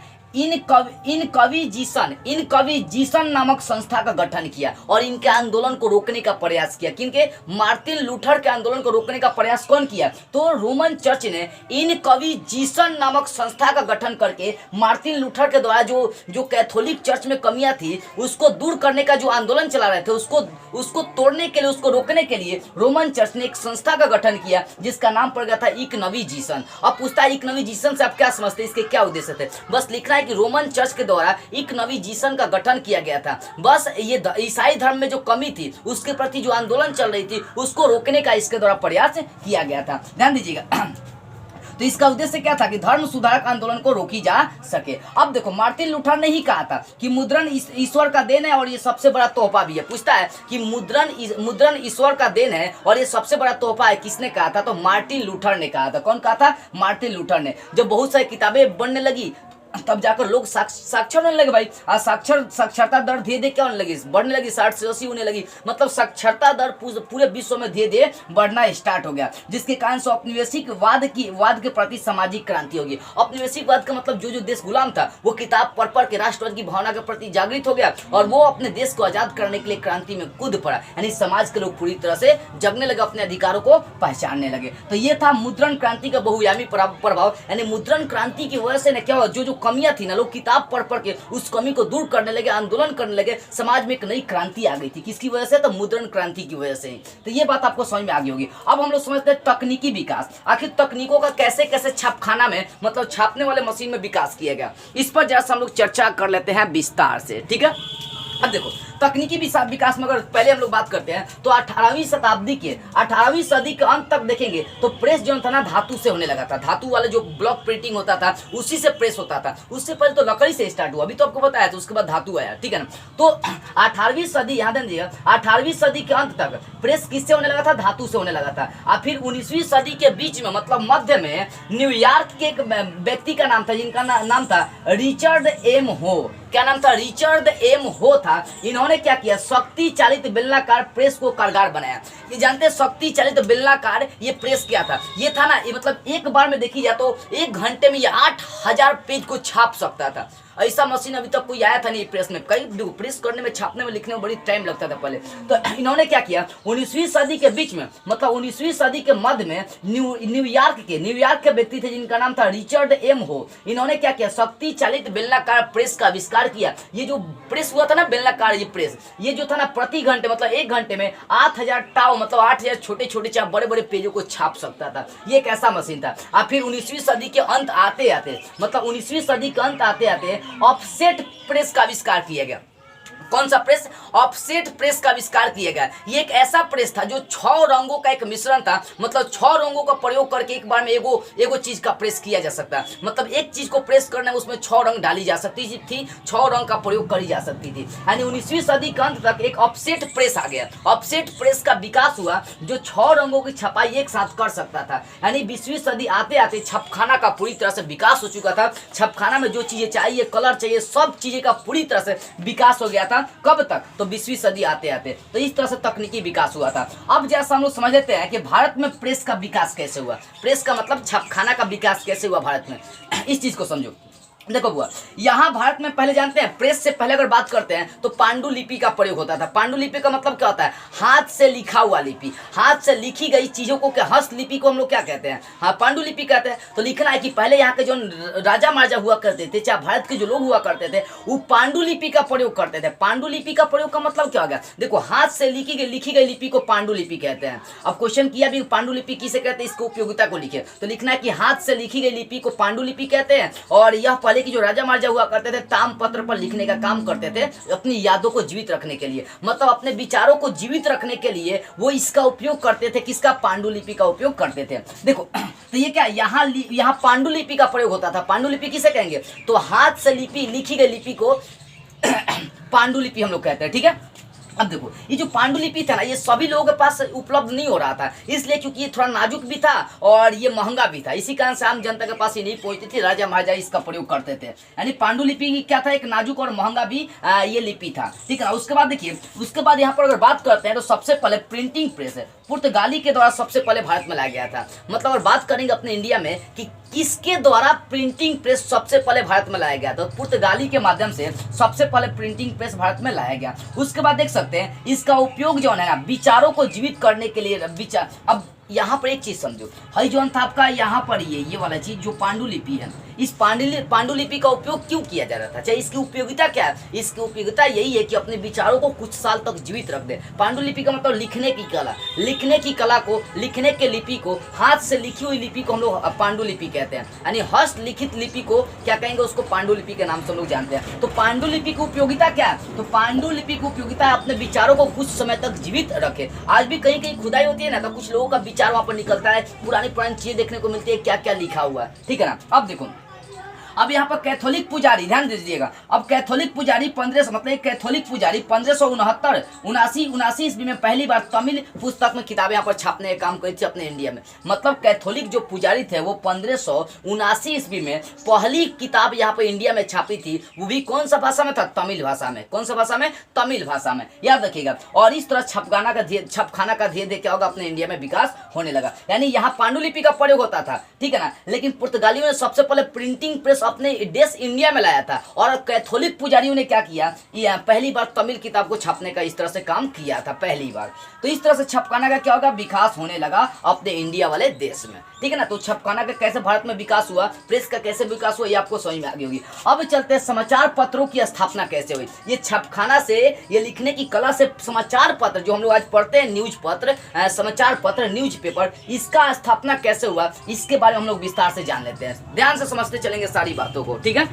इनक्विजिशन नामक संस्था का गठन किया और इनके आंदोलन को रोकने का प्रयास किया। किनके? मार्टिन लूथर के आंदोलन को रोकने का प्रयास कौन किया? तो रोमन चर्च ने इनक्विजिशन नामक संस्था का गठन करके मार्टिन लूथर के द्वारा जो कैथोलिक चर्च में कमियां थी उसको दूर करने का जो आंदोलन चला रहे थे उसको तोड़ने के लिए, उसको रोकने के लिए रोमन चर्च ने एक संस्था का गठन किया जिसका नाम पड़ गया था इनक्विजिशन। अब पूछता है इनक्विजिशन से आप क्या समझते हैं, इसके क्या उद्देश्य थे? बस लिखना है कि रोमन चर्च के द्वारा इनक्विजिशन का गठन किया गया था। बस ये ईसाई धर्म में जो कमी थी उसके प्रति जो आंदोलन चल रही थी उसको रोकने का इसके द्वारा प्रयास किया गया था। ध्यान दीजिएगा। तो इसका उद्देश्य क्या था? कि धर्म सुधारक आंदोलन को रोकी जा सके। अब देखो, मार्टिन लूथर ने ही कहा था कि मुद्रण ईश्वर का देन है और ये सबसे बड़ा तोहफा भी है। पूछता है कि मुद्रण ईश्वर का देन है और ये सबसे बड़ा तोहफा है, किसने कहा था? तो मार्टिन लूथर ने कहा था। कौन कहा था? मार्टिन लूथर ने। जब बहुत सारी किताबें बनने लगी तब जाकर लोग साक्षर होने लगे भाई। आज साक्षरता दर धीरे धीरे क्या होने लगी? बढ़ने लगी, 60 से 80 होने लगी। मतलब साक्षरता दर पूरे विश्व में धीरे धीरे बढ़ना स्टार्ट हो गया, जिसके कारण से औपनिवेशिकवाद के प्रति सामाजिक क्रांति होगी। औपनिवेशिकवाद का मतलब जो देश गुलाम था वो किताब पढ़ के राष्ट्रवाद की भावना के प्रति जागृत हो गया और वो अपने देश को आजाद करने के लिए क्रांति में कूद पड़ा। यानी समाज के लोग पूरी तरह से जगने लगे, अपने अधिकारों को पहचानने लगे। तो ये था मुद्रण क्रांति का बहुआयामी प्रभाव। यानी मुद्रण क्रांति की वजह से न क्या हुआ, जो कमियां थी ना, लोग किताब पढ़ के उस कमी को दूर करने लगे, आंदोलन करने लगे, समाज में एक नई क्रांति आ गई थी। किसकी वजह से? तो मुद्रण क्रांति की वजह से। तो ये बात आपको समझ में आ गई होगी। अब हम लोग समझते हैं तकनीकी विकास। आखिर तकनीकों का कैसे कैसे छापखाना में, मतलब छापने वाले मशीन में विकास किया गया, इस पर जरा हम लोग चर्चा कर लेते हैं विस्तार से। ठीक है, अब देखो तकनीकी विकास में अगर पहले हम लोग बात करते हैं तो 18वीं शताब्दी के 18वीं सदी के अंत तक देखेंगे तो प्रेस जो था ना धातु से होने लगा था। धातु वाले जो ब्लॉक प्रिंटिंग होता था उसी से प्रेस होता था। उससे पहले तो लकड़ी से स्टार्ट हुआ, अभी तो आपको बताया, तो उसके बाद धातु आया। ठीक है ना। तो 18वीं सदी, यहाँ दीजिएगा, 18वीं सदी के अंत तक प्रेस किससे होने लगा था? धातु से होने लगा था। और फिर 19वीं सदी के बीच में, मतलब मध्य में, न्यूयॉर्क के एक व्यक्ति का नाम था जिनका नाम था रिचर्ड एम हो। क्या नाम था? रिचर्ड एम हो था। इन्होंने क्या किया? शक्ति चालित बेलनाकार प्रेस को कारगर बनाया। ये जानते हैं शक्ति चालित बेलनाकार ये प्रेस क्या था? ये था ना, ये मतलब एक बार में देखी जाए तो 1 घंटे में ये 8000 पेज को छाप सकता था। ऐसा मशीन अभी तक कोई आया था नहीं प्रेस में। कई प्रेस करने में, छापने में, लिखने में बड़ी टाइम लगता था पहले। तो इन्होंने क्या किया? 19वीं सदी के बीच में, मतलब 19वीं सदी के मध्य में न्यूयॉर्क के व्यक्ति थे जिनका नाम था रिचर्ड एम हो। इन्होंने क्या किया? शक्ति चालित बेलनाकार प्रेस का आविष्कार किया। ये जो प्रेस हुआ था ना, बेलनाकार ये प्रेस, ये जो था ना प्रति घंटे, मतलब 1 घंटे में 8000 टाव, मतलब 8000 छोटे छोटे चाहे बड़े बड़े पेजों को छाप सकता था। ये एक ऐसा मशीन था। और फिर 19वीं सदी के अंत आते आते, मतलब 19वीं सदी के अंत आते आते ऑफसेट प्रेस का आविष्कार किया गया। कौन सा प्रेस? ऑफसेट प्रेस का आविष्कार किया गया। ये एक ऐसा प्रेस था जो 6 रंगों का एक मिश्रण था। मतलब 6 रंगों का प्रयोग करके एक बार में एगो चीज का प्रेस किया जा सकता है। मतलब एक चीज को प्रेस करने में उसमें 6 रंग डाली जा सकती थी, 6 रंग का प्रयोग करी जा सकती थी। यानी 19वीं सदी के अंत तक एक ऑफसेट प्रेस आ गया। ऑफसेट प्रेस का विकास हुआ जो 6 रंगों की छपाई एक साथ कर सकता था। यानी 20वीं सदी आते आते छपखाना का पूरी तरह से विकास हो चुका था। छपखाना में जो चीजें चाहिए, कलर चाहिए, सब चीजें का पूरी तरह से विकास हो गया था। कब तक, तो 20वीं सदी आते आते। तो इस तरह से तकनीकी विकास हुआ था। अब जैसा हम लोग समझ लेते हैं कि भारत में प्रेस का विकास कैसे हुआ, प्रेस का मतलब छापखाना का विकास कैसे हुआ भारत में। इस चीज को समझो। देखो बुआ, यहाँ भारत में पहले जानते हैं, प्रेस से पहले अगर बात करते हैं तो पांडुलिपि का प्रयोग होता था। पांडुलिपि का मतलब क्या होता है, हाथ से लिखा हुआ लिपि, हाथ से लिखी गई चीजों को क्या, हस्तलिपि को हम लोग क्या कहते हैं, हाँ पांडुलिपि कहते हैं। तो लिखना है कि पहले यहाँ के जो राजा महाराजा हुआ करते थे, चाहे भारत के जो लोग हुआ करते थे, वो पांडुलिपि का प्रयोग करते थे। पांडुलिपि का प्रयोग का मतलब क्या हो गया, देखो हाथ से लिखी गई लिपि को पांडुलिपि कहते हैं। अब क्वेश्चन किया भी पांडुलिपि किसे कहते हैं, इसको उपयोगिता को लिखे, तो लिखना है कि हाथ से लिखी गई लिपि को पांडुलिपि कहते हैं। और यह पहले की जो राजा महाराजा हुआ करते थे ताम्रपत्र पर लिखने का काम करते थे अपनी यादों को जीवित रखने के लिए, मतलब अपने विचारों को जीवित रखने के लिए वो इसका उपयोग करते थे, किसका, पांडुलिपि का उपयोग करते थे। देखो तो ये क्या, यहाँ पांडुलिपि का प्रयोग होता था। पांडुलिपि किसे कहेंगे, तो हाथ से लिखी गई लिपि को पांडुलिपि हम लोग कहते हैं, ठीक है। अब देखो ये जो पांडुलिपि था ना, ये सभी लोगों के पास उपलब्ध नहीं हो रहा था, इसलिए क्योंकि ये थोड़ा नाजुक भी था और ये महंगा भी था, इसी कारण से आम जनता के पास ये नहीं पहुंचती थी, राजा महाराजा इसका प्रयोग करते थे। यानी पांडुलिपि क्या था, एक नाजुक और महंगा भी ये लिपि था, ठीक है ना। उसके बाद देखिए, उसके बाद यहाँ पर अगर बात करते हैं तो सबसे पहले प्रिंटिंग प्रेस है पुर्तगाली के द्वारा सबसे पहले भारत में लाया गया था। मतलब अगर बात करेंगे अपने इंडिया में कि किसके द्वारा प्रिंटिंग प्रेस सबसे पहले भारत में लाया गया, तो पुर्तगाली के माध्यम से सबसे पहले प्रिंटिंग प्रेस भारत में लाया गया। उसके बाद देख सकते हैं इसका उपयोग जो है ना, विचारों को जीवित करने के लिए विचार। अब यहाँ पर एक चीज समझो, हई जो था आपका यहाँ पर ये वाला चीज जो पांडुलिपि है, इस पांडुलिपि का उपयोग क्यों किया जा रहा था, चाहे इसकी उपयोगिता क्या है, इसकी उपयोगिता यही है कि अपने विचारों को कुछ साल तक जीवित रख दे। पांडुलिपि का मतलब लिखने की कला, लिखने की कला को, लिखने के लिपि को, हाथ से लिखी हुई लिपि को हम लोग पांडुलिपि कहते हैं। यानी हस्तलिखित लिपि को क्या कहेंगे, उसको पांडुलिपि के नाम से हम लोग जानते हैं। तो पांडुलिपि की उपयोगिता क्या है, तो पांडुलिपि की उपयोगिता है अपने विचारों को कुछ समय तक जीवित रखे। आज भी कहीं कहीं खुदाई होती है ना, तो कुछ लोगों का विचार वहां पर निकलता है, पुरानी चीजें देखने को मिलती है, क्या क्या लिखा हुआ है, ठीक है ना। अब देखो, अब यहाँ पर कैथोलिक पुजारी, ध्यान दीजिएगा, अब कैथोलिक पुजारी 1500 मतलब कैथोलिक पुजारी 1569 ईस्वी में पहली बार तमिल पुस्तक में किताबें यहाँ पर छापने का काम करी थी अपने इंडिया में। मतलब कैथोलिक जो पुजारी थे वो 1579 ईस्वी में पहली किताब यहाँ पर इंडिया में छापी थी, वो भी कौन सा भाषा में था, तमिल भाषा में। कौन सा भाषा में, तमिल भाषा में, याद रखिएगा। और इस तरह छपखाना का धीरे धीरे क्या होगा, अपने इंडिया में विकास होने लगा। यानी यहाँ पांडुलिपि का प्रयोग होता था, ठीक है ना, लेकिन पुर्तगालियों ने सबसे पहले प्रिंटिंग प्रेस अपने देश इंडिया में लाया था। और कैथोलिक पुजारियों ने क्या किया, पहली बार तमिल किताब को छापने का इस तरह से काम किया था, पहली बार। तो इस तरह से छपखाना का क्या होगा, विकास होने लगा अपने इंडिया वाले देश में, ठीक है ना। तो छपखाना का कैसे भारत में विकास हुआ, प्रेस का कैसे विकास हुआ, ये आपको समझ में आ गई होगी। अब चलते हैं समाचार पत्रों की स्थापना कैसे हुई। ये छपखाना से, ये लिखने की कला से समाचार पत्र जो हम लोग आज पढ़ते हैं, न्यूज पत्र, समाचार पत्र, न्यूज पेपर, इसका स्थापना कैसे हुआ, इसके बारे में हम लोग विस्तार से जान लेते हैं। ध्यान से समझते चलेंगे सारी बातों को, ठीक है।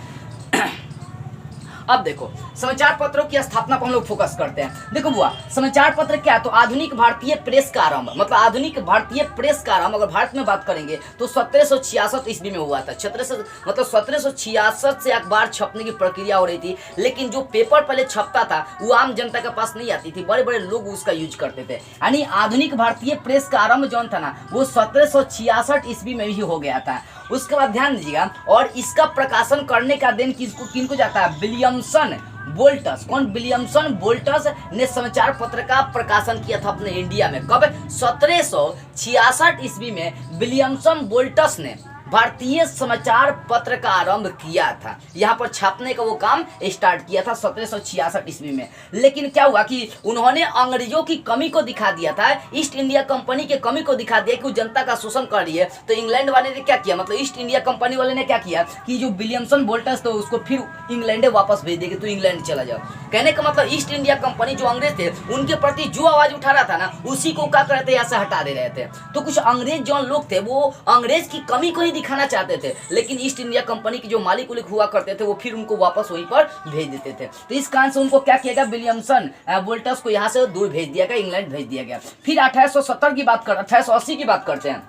अब देखो समाचार पत्रों की स्थापना पर हम लोग फोकस करते हैं। देखो बुआ, समाचार पत्र क्या है, तो आधुनिक भारतीय प्रेस का आरंभ, मतलब आधुनिक भारतीय प्रेस का आरंभ अगर भारत में बात करेंगे तो 1766 ईस्वी में हुआ था। 1766 से अखबार छपने की प्रक्रिया हो रही थी, लेकिन जो पेपर पहले छपता था वो आम जनता के पास नहीं आती थी, बड़े बड़े लोग उसका यूज करते थे। यानी आधुनिक भारतीय प्रेस का आरंभ जो था ना, वो 1766 ईस्वी में ही हो गया था। उसके बाद ध्यान दीजिएगा, और इसका प्रकाशन करने का दिन किनको जाता है, विलियमसन बोल्टस। कौन, विलियमसन बोल्टस ने समाचार पत्र का प्रकाशन किया था अपने इंडिया में। कब, 1766 ईस्वी में विलियमसन बोल्टस ने भारतीय समाचार पत्र का आरंभ किया था, यहाँ पर छापने का वो काम स्टार्ट किया था 1766 ईस्वी में। लेकिन क्या हुआ कि उन्होंने अंग्रेजों की कमी को दिखा दिया था, ईस्ट इंडिया कंपनी की कमी को दिखा दिया कि वो जनता का शोषण कर रही है। तो इंग्लैंड वाले ने क्या किया, मतलब ईस्ट इंडिया कंपनी वाले ने क्या किया कि जो विलियमसन बोल्टस तो उसको फिर इंग्लैंड वापस भेज देंगे, तो इंग्लैंड चला जाओ। कहने का मतलब ईस्ट इंडिया कंपनी जो अंग्रेज थे उनके प्रति जो आवाज उठा रहा था ना, उसी को क्या करते यहाँ से हटा दे रहे थे। तो कुछ अंग्रेज जो लोग थे वो अंग्रेज की कमी को ही दिखाना चाहते थे, लेकिन ईस्ट इंडिया कंपनी के जो मालिक उलिक हुआ करते थे वो फिर उनको वापस वहीं पर भेज देते थे। तो इस कारण से उनको क्या किया गया, विलियमसन बोल्टस को यहाँ से दूर भेज दिया गया, इंग्लैंड भेज दिया गया। फिर 1870 की बात 1880 की बात करते हैं।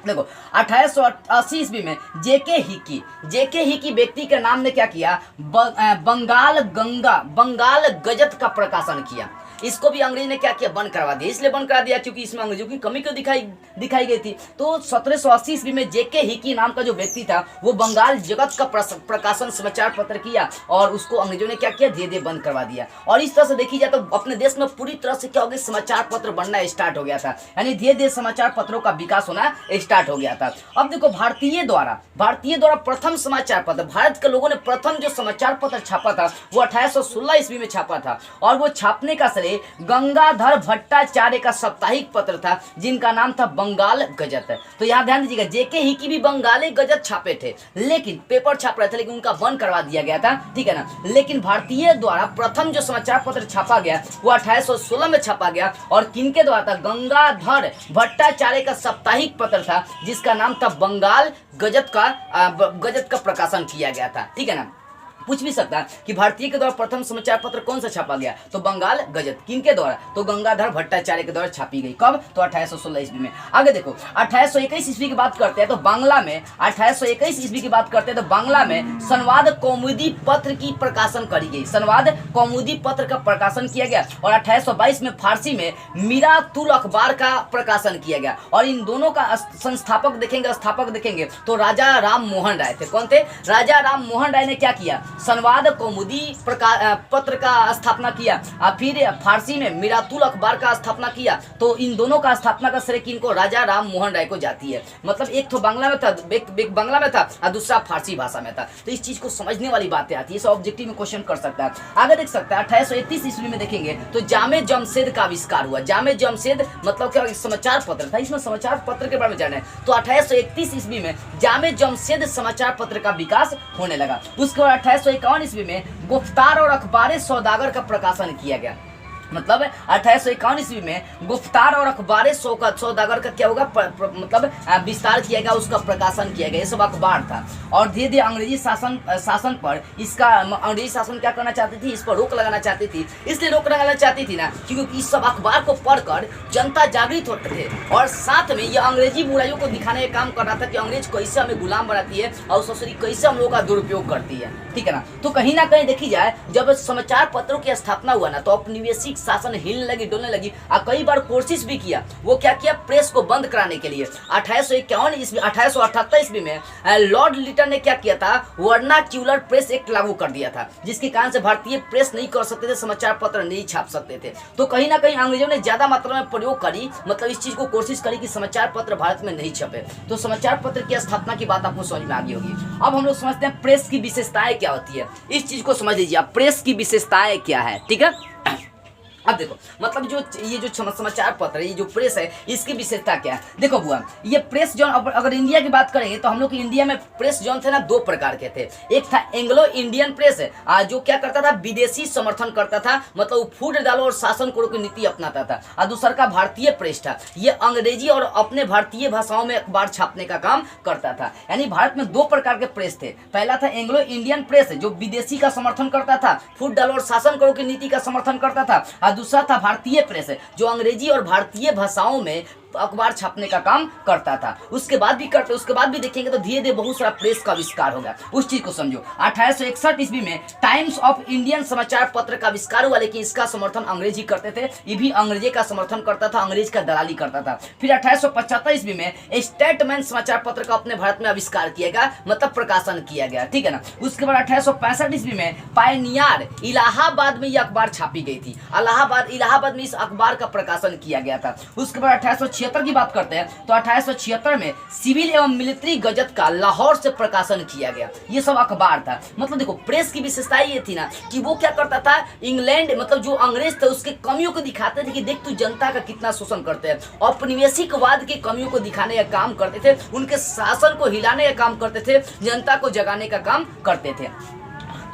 देखो 1880 ईस्वी में जेके हिकी व्यक्ति के नाम ने क्या किया, बंगाल गजत का प्रकाशन किया। इसको भी अंग्रेज ने क्या किया, बंद करवा दिया। इसलिए बंद करा दिया क्योंकि इसमें अंग्रेजों की कमी क्यों दिखाई गई थी। तो 1780 ईस्वी में जेके हिकी नाम का जो व्यक्ति था वो बंगाल जगत का प्रकाशन समाचार पत्र किया और उसको अंग्रेजों ने क्या किया, धीरे बंद करवा दिया। और इस तरह से देखी जाए तो अपने देश में पूरी तरह से क्या हो गया, समाचार पत्र बनना स्टार्ट हो गया था, यानी धीरे धीरे समाचार पत्रों का विकास होना स्टार्ट हो गया था। अब देखो भारतीय द्वारा प्रथम समाचार पत्र, भारत के लोगों ने प्रथम जो समाचार पत्र छापा था वो 1816 ईस्वी में छापा था और वो छापने का श्रेय गंगाधर भट्टाचार्य का साप्ताहिक पत्र था जिनका नाम था बंगाल गजत। तो यहाँ ध्यान दीजिएगा, जेके हिकी भी बंगाली गजत छापे थे, लेकिन पेपर छाप रहे थे लेकिन उनका बंद करवा दिया गया था, ठीक है ना। लेकिन भारतीय द्वारा प्रथम जो समाचार पत्र छापा गया वो 1816 में छापा गया और किनके द्वारा था, गंगाधर भट्टाचार्य का साप्ताहिक पत्र था जिसका नाम था बंगाल गजत का प्रकाशन किया गया था, ठीक है ना। पूछ भी सकता है कि भारतीय के द्वारा प्रथम समाचार पत्र कौन सा छापा गया, तो बंगाल गजत। किनके द्वारा, तो गंगाधर भट्टाचार्य के द्वारा छापी गई। कब, तो 1816 ईस्वी में। आगे देखो 1821 ईस्वी की बात करते हैं तो बांग्ला में 1821 ईस्वी की बात करते हैं तो बांग्ला में संवाद कौमुदी पत्र की प्रकाशन करी गई, संवाद कौमुदी पत्र का प्रकाशन किया गया। और 1822 में फारसी में मिरातुल अखबार का प्रकाशन किया गया। और इन दोनों का स्थापक देखेंगे तो राजा राम मोहन राय थे। कौन थे, राजा राम मोहन राय ने क्या किया, संवाद कौमुदी पत्र का स्थापना किया और फिर फारसी में मिरातुल अखबार का स्थापना किया। तो इन दोनों का स्थापना का श्रेय किनको, राजा राम मोहन राय को जाती है। मतलब एक तो बांग्ला में था, एक बांग्ला में था और दूसरा फारसी भाषा में था। तो इस चीज को समझने वाली बातें आती है, ऑब्जेक्टिव में क्वेश्चन कर सकता है। आगे देख सकता है 1831 ईस्वी में देखेंगे तो जामे जमशेद का आविष्कार हुआ। जामे जमशेद मतलब क्या, समाचार पत्र था, इसमें समाचार पत्र के बारे में जाना है। तो 1831 ईस्वी में जामे जमशेद समाचार पत्र का विकास होने लगा। उसके बाद 1851 ईस्वी में गुफ्तार और अखबारे सौदागर का प्रकाशन किया गया। मतलब 1851 ईस्वी में गुफ्तार और अखबारे सौदागर का क्या होगा, मतलब विस्तार किया गया, उसका प्रकाशन किया गया। ये सब अखबार था। और धीरे धीरे अंग्रेजी शासन पर इसका, अंग्रेजी शासन क्या करना चाहती थी, इस पर रोक लगाना चाहती थी। इसलिए रोक लगाना चाहती थी ना क्योंकि इस सब अखबार को पढ़कर जनता जागृत होते थे और साथ में ये अंग्रेजी बुराइयों को दिखाने का काम कर रहा था कि अंग्रेज कैसे हमें गुलाम बनाती है और ससुरी कैसे हम लोगों का दुरुपयोग करती है, ठीक है ना। तो कहीं ना कहीं देखी जाए जब समाचार पत्रों की स्थापना हुआ ना तो औपनिवेशिक शासन हिलने लगी, डोलने लगी और कई बार कोशिश भी किया। वो क्या किया, प्रेस को बंद कराने के लिए 1878 ईस्वी में लॉर्ड लिटन ने क्या किया था, वर्नाक्यूलर प्रेस एक्ट लागू कर दिया था जिसके कारण से भारतीय प्रेस नहीं कर सकते थे, समाचार पत्र नहीं छाप सकते थे। तो कहीं ना कहीं अंग्रेजों ने ज्यादा मात्रा में प्रयोग करी, मतलब इस चीज को कोशिश करी कि समाचार पत्र भारत में नहीं छपे। तो समाचार पत्र की स्थापना की बात आपको समझ में आ गई होगी। अब हम लोग समझते हैं प्रेस की विशेषताएं क्या होती है। इस चीज को समझ लीजिए, प्रेस की विशेषताएं क्या है, ठीक है। अब देखो मतलब जो ये जो समाचार पत्र, ये जो प्रेस है, इसकी विशेषता क्या है। देखो बुआ, ये प्रेस जो अगर इंडिया की बात करेंगे तो हम लोग इंडिया में प्रेस जो थे ना दो प्रकार के थे। एक था एंग्लो इंडियन प्रेस जो क्या करता था, विदेशी समर्थन करता था, मतलब फूट डालो और शासन करो की नीति अपनाता था। और दूसरा का भारतीय प्रेस था, ये अंग्रेजी और अपने भारतीय भाषाओं में अखबार छापने का काम करता था। यानी भारत में दो प्रकार के प्रेस थे। पहला था एंग्लो इंडियन प्रेस जो विदेशी का समर्थन करता था, फूट डालो और शासन करो की नीति का समर्थन करता था। दूसरा था भारतीय प्रेस जो अंग्रेजी और भारतीय भाषाओं में अखबार छापने का काम करता था। उसके बाद भी देखेंगे तो धीरे धीरे बहुत सारा प्रेस का आविष्कार होगा। उस चीज को समझो। 1861 ईस्वी में टाइम्स ऑफ इंडियन समाचार पत्र का आविष्कार हुआ, लेकिन इसका समर्थन अंग्रेजी करते थे। ये भी अंग्रेजी का समर्थन करता था, अंग्रेज का दलाली करता था। फिर 1875 ईस्वी में स्टेटमैन समाचार पत्र का अपने भारत में आविष्कार किया गया, मतलब प्रकाशन किया गया, ठीक है ना। उसके बाद 1865 ईस्वी में पायनियर इलाहाबाद में यह अखबार छापी गई थी। इलाहाबाद में इस अखबार का प्रकाशन किया गया था। उसके बाद 1876 की बात करते हैं तो 1876 में सिविल एवं मिलिट्री गजट का लाहौर से प्रकाशन किया गया। ये सब अखबार था। मतलब देखो प्रेस की विशेषता ये थी ना कि वो क्या करता था, इंग्लैंड मतलब जो अंग्रेज थे उसके कमियों को दिखाते थे कि देख तू जनता का कितना शोषण करते हैं। औपनिवेशिकवाद की कमियों को दिखाने का काम करते थे, उनके शासन को हिलाने का काम करते थे, जनता को जगाने का काम करते थे।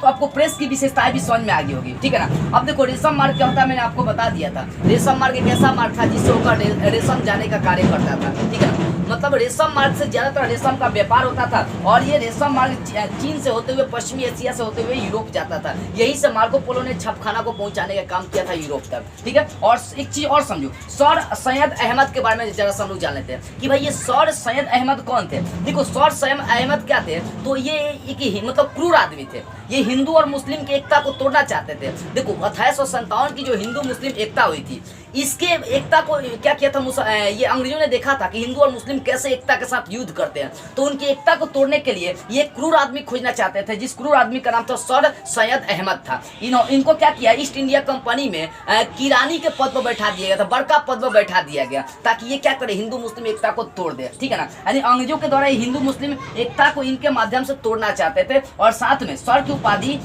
तो आपको प्रेस की विशेषताएं भी समझ में आ गई होगी, ठीक है ना। अब देखो रेशम मार्ग क्या होता है, मैंने आपको बता दिया था। रेशम मार्ग एक ऐसा मार्ग था जिससे होकर रेशम जाने का कार्य करता था, ठीक है ना। मतलब रेशम मार्ग से ज्यादातर रेशम का व्यापार होता था और ये रेशम मार्ग चीन से होते हुए पश्चिमी एशिया से होते हुए यूरोप जाता था। यही से मार्को पोलो ने छपखाना को पहुंचाने का काम किया था यूरोप तक, ठीक है। और एक चीज और समझो, सर सैयद अहमद के बारे में जरा सा हम लोग जान लेते हैं कि भाई ये सर सैयद अहमद कौन थे। देखो सर सैयद अहमद क्या थे, तो ये एक मतलब क्रूर आदमी थे। ये हिंदू और मुस्लिम की एकता को तोड़ना चाहते थे। देखो 1857 की जो हिंदू मुस्लिम एकता हुई थी, इसके एकता को क्या किया था ये अंग्रेजों ने देखा था कि हिंदू और मुस्लिम कैसे एकता के साथ युद्ध करते हैं, तो उनकी एकता को तोड़ने के लिए ये क्रूर आदमी खोजना चाहते थे, जिस क्रूर आदमी का नाम था सर सैयद अहमद था। इनको क्या किया, ईस्ट इंडिया कंपनी में किरानी के पद पर बैठा दिया गया था, बड़का पद पर बैठा दिया गया, ताकि ये क्या करे, हिंदू मुस्लिम एकता को तोड़ दे, ठीक है ना। यानी अंग्रेजों के द्वारा हिंदू मुस्लिम एकता को इनके माध्यम से तोड़ना चाहते थे, और साथ में सर की उपाधि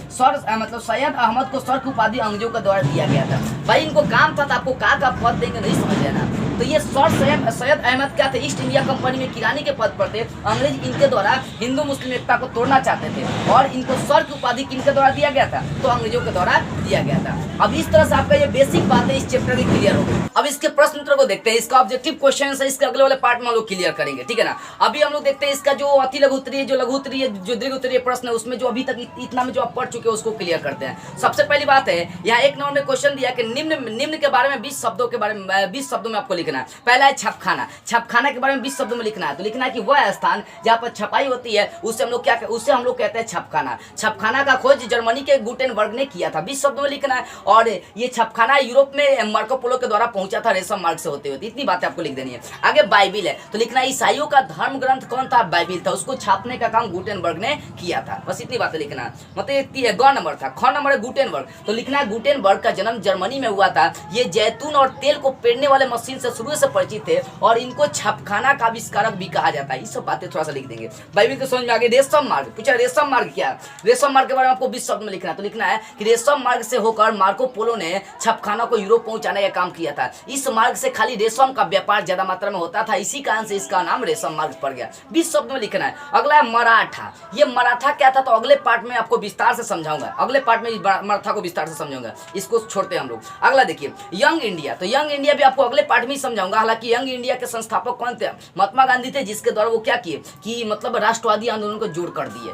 मतलब सैयद अहमद को सर की उपाधि अंग्रेजों के द्वारा दिया गया था। भाई इनको काम था, आपको का पद देंगे नहीं समझ लेना। तो ये सर सैयद अहमद क्या थे, ईस्ट इंडिया कंपनी में किरानी के पद पर थे। अंग्रेज इनके द्वारा हिंदू मुस्लिम एकता को तोड़ना चाहते थे, और इनको सर की उपाधि किनके द्वारा दिया गया था, तो अंग्रेजों के द्वारा दिया गया था। अब इस तरह से आपका ये बेसिक बात है इस चैप्टर की क्लियर हो गई। अब इसके प्रश्न उत्तर को देखते हैं, इसका ऑब्जेक्टिव क्वेश्चन है, इसके अगले वाले पार्ट में हम लोग क्लियर करेंगे, ठीक है ना। अभी हम लोग देखते हैं इसका जो अति लघु उत्तरीय, जो लघु उत्तरीय, जो दीर्घ उत्तरीय प्रश्न है, उसमें जो अभी तक इतना में जो आप पढ़ चुके हैं उसको क्लियर करते हैं। सबसे पहली बात है, यहाँ एक नंबर में क्वेश्चन दिया कि निम्न के बारे में 20 शब्दों के बारे में 20 शब्दों में आपको लिखना है। पहला है छपखाना। छपखाना के बारे में 20 शब्दों में लिखना है। तो लिखना है कि वह स्थान जहाँ पर छपाई होती है उससे हम लोग कहते हैं छपखाना। छपखाना का खोज जर्मनी के गुटेनबर्ग ने किया था, 20 शब्दों में लिखना है। और ये छपखाना यूरोप में मार्को पोलो के द्वारा पहुंचा था रेशम मार्ग से होते हुए। इतनी बातें आपको लिख देनी है। आगे बाइबिल है, तो लिखना है ईसाइयों का धर्म ग्रंथ कौन था, बाइबिल था, उसको छापने का काम गुटेनबर्ग ने किया था। बस इतनी बातें लिखना है। मतलब ग नंबर था। ख नंबर है गुटेनबर्ग, तो लिखना है गुटेनबर्ग का जन्म जर्मनी में हुआ था। ये जैतून और तेल को पेरने वाले मशीन से शुरू से परिचित थे, और इनको छपखाना का आविष्कारक भी कहा जाता है। ये सब बातें थोड़ा सा लिख देंगे। बाइबिल के समझ में आगे रेशम मार्ग पूछा, रेशम मार्ग क्या है, रेशम मार्ग के बारे में आपको 20 शब्द में लिखना है। तो लिखना है कि रेशम मार्ग से होकर मार्को पोलो ने छपखाना को यूरोप पहुंचाने का काम किया था। इस मार्ग से खाली रेशम का व्यापार ज्यादा मात्रा में होता था, इसी कारण से इसका नाम रेशम मार्ग पड़ गया। 20 शब्द में लिखना है। अगला है मराठा। ये मराठा क्या था, तो अगले पार्ट में आपको विस्तार से समझाऊंगा, अगले पार्ट में मराठा को विस्तार से समझाऊंगा, इसको छोड़ते हैं हम लोग। अगला देखिए यंग इंडिया, तो यंग इंडिया भी आपको अगले पार्ट में समझाऊंगा। हालांकि यंग इंडिया के संस्थापक कौन थे, महात्मा गांधी थे, जिसके द्वारा वो क्या किए कि मतलब राष्ट्रवादी आंदोलन को जोड़ कर दिए।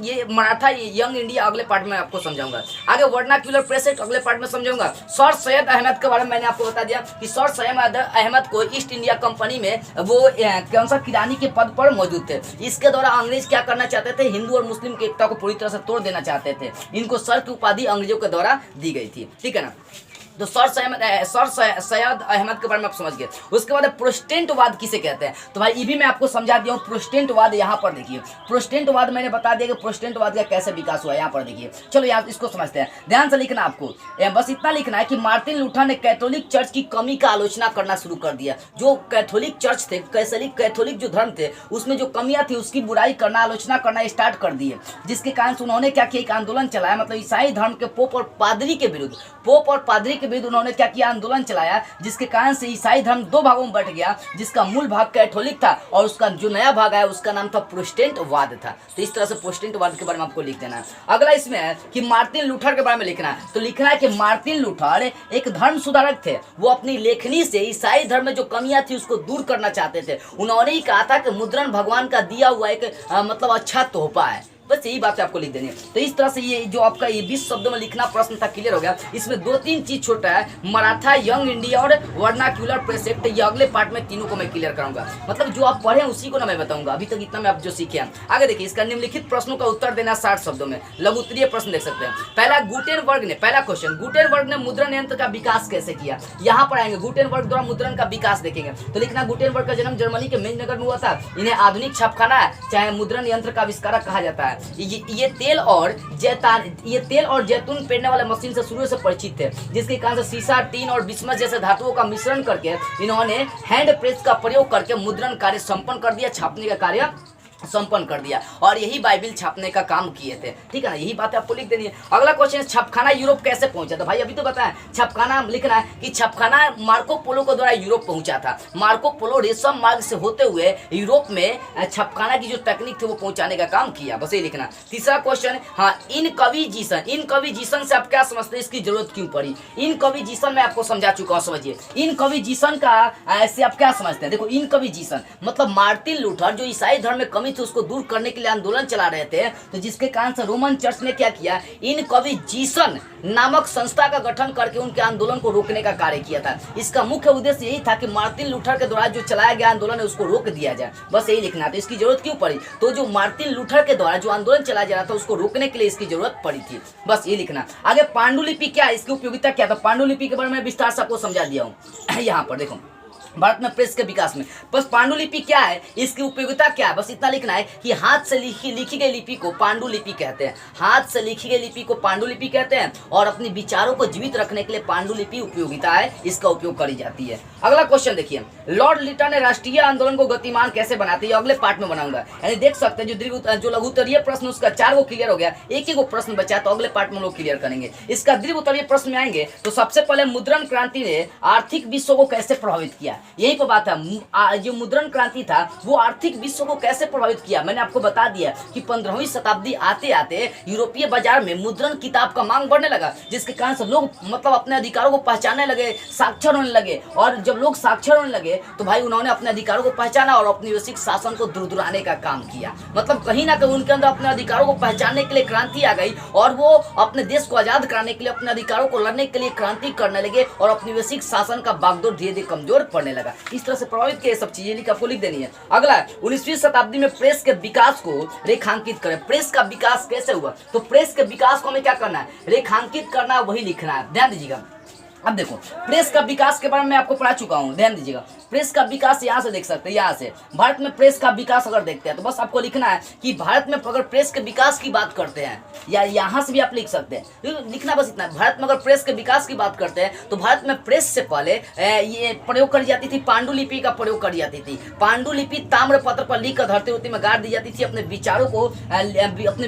ये मराठा यंग इंडिया अगले पार्ट में आपको समझाऊंगा। आगे वर्नाक्यूलर प्रेस एक्ट अगले पार्ट में समझाऊंगा। सर सैयद अहमद के बारे में मैंने आपको बता दिया कि सर सैयद अहमद को ईस्ट इंडिया कंपनी में वो कौन सा किरानी के पद पर मौजूद थे। इसके द्वारा अंग्रेज क्या करना चाहते थे, हिंदू और मुस्लिम की एकता को पूरी तरह से तोड़ देना चाहते थे। इनको सर की उपाधि अंग्रेजों के द्वारा दी गई थी, ठीक है ना। तो सर सैयद अहमद के बारे में आप समझ गए। उसके बाद प्रोटेस्टेंटवाद किसे कहते हैं, तो भाई ये भी मैं आपको समझा दिया हूँ। प्रोटेस्टेंटवाद यहाँ पर देखिए, प्रोटेस्टेंटवाद मैंने बता दिया कि प्रोटेस्टेंटवाद का कैसे विकास हुआ, यहाँ पर देखिए। चलो यहाँ इसको समझते हैं, ध्यान से लिखना आपको। बस इतना लिखना है कि मार्टिन लूथर ने कैथोलिक चर्च की कमी का आलोचना करना शुरू कर दिया। जो कैथोलिक चर्च थे, कैथोलिक जो धर्म थे, उसमें जो कमियां थी उसकी बुराई करना, आलोचना करना स्टार्ट कर दिए। जिसके कारण से उन्होंने क्या किया, एक आंदोलन चलाया, मतलब ईसाई धर्म के पोप और पादरी के विरुद्ध उन्होंने क्या किया, आंदोलन चलाया। जिसके कारण से ईसाई धर्म दो भागों में बट गया, जिसका मूल भाग कैथोलिक था और उसका जो नया भाग आया उसका नाम था प्रोटेस्टेंटवाद था। तो इस तरह से प्रोटेस्टेंटवाद के बारे में आपको लिख देना है। अगला इसमें है कि मार्टिन लूथर के बारे में लिखना है। तो लिखना है कि मार्टिन लूथर एक धर्म सुधारक थे। वो अपनी लेखनी से ईसाई धर्म में जो कमियां थी उसको दूर करना चाहते थे। उन्होंने ही कहा था कि मुद्रण भगवान का दिया हुआ एक मतलब अच्छा तोहफा है। बस यही बात आपको लिख देनी है। तो इस तरह से ये जो आपका ये 20 शब्दों में लिखना प्रश्न था, क्लियर हो गया। इसमें 2-3 चीज छोटा है, मराठा, यंग इंडिया और वर्नाक्यूलर प्रेस एक्ट। ये अगले पार्ट में तीनों को मैं क्लियर कराऊंगा। मतलब जो आप पढ़े उसी को ना मैं बताऊंगा। अभी तक इतना में आप जो सीखे हैं। आगे देखिए, इसका निम्नलिखित प्रश्नों का उत्तर देना 60 शब्दों में। लघु उत्तरीय प्रश्न देख सकते हैं। पहला क्वेश्चन, गुटेनबर्ग ने मुद्रण यंत्र का विकास कैसे किया। यहाँ पर आएंगे, गुटेनबर्ग द्वारा मुद्रण का विकास देखेंगे। तो लिखना, गुटेनबर्ग का जन्म जर्मनी के मेंजनगर में हुआ था। इन्हें आधुनिक छापखाना चाहे मुद्रण यंत्र का आविष्कारक कहा जाता है। ये तेल और जैतून पेरने वाले मशीन से शुरू से परिचित थे, जिसके कारण से सीसा, टीन और बिस्मस जैसे धातुओं का मिश्रण करके इन्होंने हैंड प्रेस का प्रयोग करके मुद्रण कार्य संपन्न कर दिया, छापने का कार्य संपन्न कर दिया। और यही बाइबिल छापने का काम किए थे, ठीक है ना। यही बात आपको लिख देनी है। अगला क्वेश्चन, छपखाना यूरोप कैसे पहुंचा था। भाई अभी तो बताया, छपखाना लिखना है कि छपखाना मार्को पोलो के द्वारा यूरोप पहुंचा था। मार्को पोलो रेशम मार्ग से होते हुए यूरोप में छपखाना की जो टेक्निक थी वो पहुंचाने का काम किया। बस ये लिखना। तीसरा क्वेश्चन, हाँ, इनकविजिशन से आप क्या समझते हैं, इसकी जरूरत क्यों पड़ी। इनकविजिशन मैं आपको समझा चुका हूं, समझिए। इनकविजिशन का ऐसे आप क्या समझते हैं। देखो, इनकविजिशन मतलब मार्टिन लूथर जो ईसाई धर्म में कमी खराबी थी उसको दूर करने के लिए आंदोलन चला रहे थे, तो जिसके कारण से रोमन चर्च ने क्या किया, इन कवि जीसन नामक संस्था का गठन करके उनके आंदोलन को रोकने का कार्य किया था। इसका मुख्य उद्देश्य यही था कि मार्टिन लूथर के द्वारा जो चलाया गया आंदोलन है उसको रोक दिया जाए, बस यही लिखना। तो इसकी जरूरत क्यों पड़ी, तो जो मार्टिन लूथर के द्वारा जो आंदोलन चलाया जा रहा था उसको रोकने के लिए इसकी जरूरत पड़ी थी, बस ये लिखना। आगे पांडुलिपि क्या है, इसकी उपयोगिता क्या, तो पांडुलिपि के बारे में विस्तार से आपको समझा दिया हूँ। यहाँ पर देखो भारत में प्रेस के विकास में बस पांडुलिपि क्या है, इसकी उपयोगिता क्या है, बस इतना लिखना है कि हाथ से लिखी गई लिपि को पांडुलिपि कहते हैं। हाथ से लिखी गई लिपि को पांडुलिपि कहते हैं और अपने विचारों को जीवित रखने के लिए पांडुलिपि उपयोगिता है, इसका उपयोग करी जाती है। अगला क्वेश्चन देखिए, लॉर्ड लिटन ने राष्ट्रीय आंदोलन को गतिमान कैसे बनाते हैं, अगले पार्ट में बनाऊंगा। यानी देख सकते हैं जो लघु उत्तरीय प्रश्न उसका 4 गो क्लियर हो गया, एक ही प्रश्न बचा, तो अगले पार्ट में लोग क्लियर करेंगे। इसका दीर्घ उत्तरीय प्रश्न में आएंगे तो सबसे पहले मुद्रण क्रांति ने आर्थिक विश्व को कैसे प्रभावित किया, यही पर बात है। जो मुद्रण क्रांति था वो आर्थिक विश्व को कैसे प्रभावित किया, मैंने आपको बता दिया कि 15वीं शताब्दी आते आते यूरोपीय बाजार में मुद्रण किताब का मांग बढ़ने लगा, जिसके कारण से लोग मतलब अपने अधिकारों को पहचानने लगे, साक्षर होने लगे। और जब लोग साक्षर होने लगे तो भाई उन्होंने अपने अधिकारों को पहचाना और औपनिवेशिक शासन को दुरदुराने का काम किया। मतलब कहीं ना कहीं उनके अंदर अपने अधिकारों को पहचानने के लिए क्रांति आ गई और वो अपने देश को आजाद कराने के लिए, अपने अधिकारों को लड़ने के लिए क्रांति करने लगे और औपनिवेशिक शासन का बागडोर धीरे धीरे कमजोर पड़ने लगा। इस तरह से प्रभावित किए, सब चीजें लिख आपको लिख देनी है। अगला 19वीं शताब्दी में प्रेस के विकास को रेखांकित करें। प्रेस का विकास कैसे हुआ, तो प्रेस के विकास को हमें क्या करना है, रेखांकित करना, वही लिखना है, ध्यान दीजिएगा। अब देखो प्रेस का विकास के बारे में आपको पढ़ा चुका हूं, ध्यान दीजिएगा। प्रेस का विकास यहाँ से देख सकते हैं, यहाँ से भारत में प्रेस का विकास अगर देखते हैं तो बस आपको लिखना है कि भारत में अगर प्रेस के विकास की बात करते हैं, या यहाँ से भी आप लिख सकते हैं, लिखना बस इतना है। भारत में अगर प्रेस के विकास की बात करते हैं तो भारत में प्रेस से पहले ये प्रयोग करी जाती थी, पांडुलिपि का प्रयोग करी जाती थी। पांडुलिपि ताम्र पत्र पर लिख कर धरती उरती में गाड़ दी जाती थी, अपने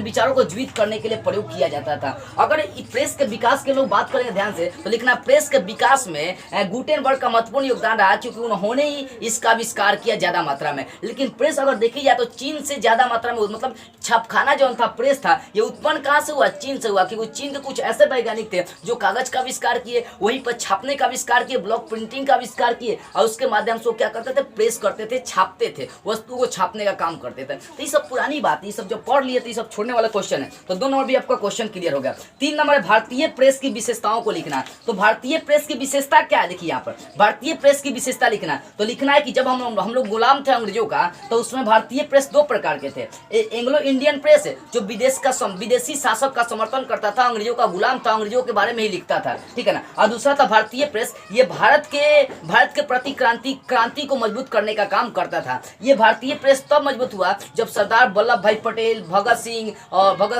विचारों को जीवित करने के लिए प्रयोग किया जाता था। अगर प्रेस के विकास के लोग बात करेंगे ध्यान से तो लिखना प्रेस के विकास में गुटेनबर्ग का महत्वपूर्ण योगदान रहा, क्योंकि उन्होंने ही इसका आविष्कार किया ज्यादा मात्रा में। लेकिन प्रेस अगर देखी जाए तो चीन से ज्यादा मात्रा में, मतलब छापखाना जो था प्रेस था, ये उत्पन्न कहां से हुआ, चीन से हुआ, क्योंकि चीन के कुछ ऐसे वैज्ञानिक थे जो कागज का आविष्कार किए, वहीं पर छापने का आविष्कार किए, ब्लॉक प्रिंटिंग का आविष्कार किए और उसके माध्यम से वो क्या करते थे, प्रेस करते थे, छापते थे, वस्तु को छापने का काम करते थे। तो ये सब पुरानी बात, ये सब जो पढ़ लिए थे ये सब छोड़ने वाला क्वेश्चन है। तो 2 नंबर भी आपका क्वेश्चन क्लियर हो गया। 3 नंबर भारतीय प्रेस की विशेषताओं को लिखना। तो भारतीय प्रेस की विशेषता क्या है, देखिए यहाँ पर भारतीय प्रेस की विशेषता लिखना। तो लिखना है कि जब हम लोग गुलाम थे अंग्रेजों का, तो उसमें भारतीय प्रेस 2 प्रकार के थे। एंग्लो इंडियन प्रेस जो विदेशी शासक का समर्थन करता था, अंग्रेजों का गुलाम था, अंग्रेजों के बारे में ही लिखता था, ठीक है ना। और दूसरा था भारतीय प्रेस, ये भारत के प्रति क्रांति को मजबूत करने का काम करता था। ये भारतीय प्रेस तब मजबूत हुआ जब सरदार वल्लभ भाई पटेल, भगत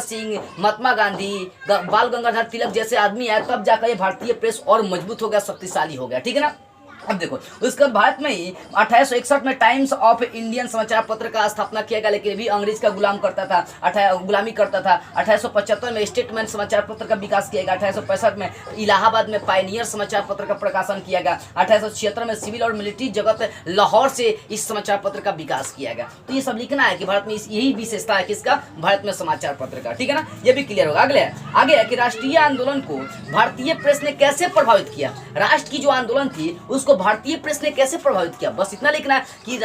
सिंह, महात्मा गांधी, बाल गंगाधर तिलक जैसे आदमी आए, तब जाकर ये भारतीय प्रेस और मजबूत हो गया, शक्तिशाली हो गया, ठीक है ना। अब देखो उसके भारत में ही 1861 में टाइम्स ऑफ इंडियन समाचार पत्र का स्थापना किया गया, लेकिन भी अंग्रेज का गुलामी करता था। 1875 में स्टेटमेंट समाचार पत्र का विकास किया गया। 1865 में इलाहाबाद में पायनियर समाचार पत्र का प्रकाशन किया गया। 1876 में सिविल और मिलिट्री जगत लाहौर से इस समाचार पत्र का विकास किया गया। तो ये सब लिखना है कि भारत में यही विशेषता है किसका, भारत में समाचार पत्र का, ठीक है ना। ये भी क्लियर होगा। आगे है कि राष्ट्रीय आंदोलन को भारतीय प्रेस ने कैसे प्रभावित किया। राष्ट्र की जो आंदोलन थी उसको भारतीय प्रेस ने कैसे प्रभावित किया, बस इतना लिखना है कि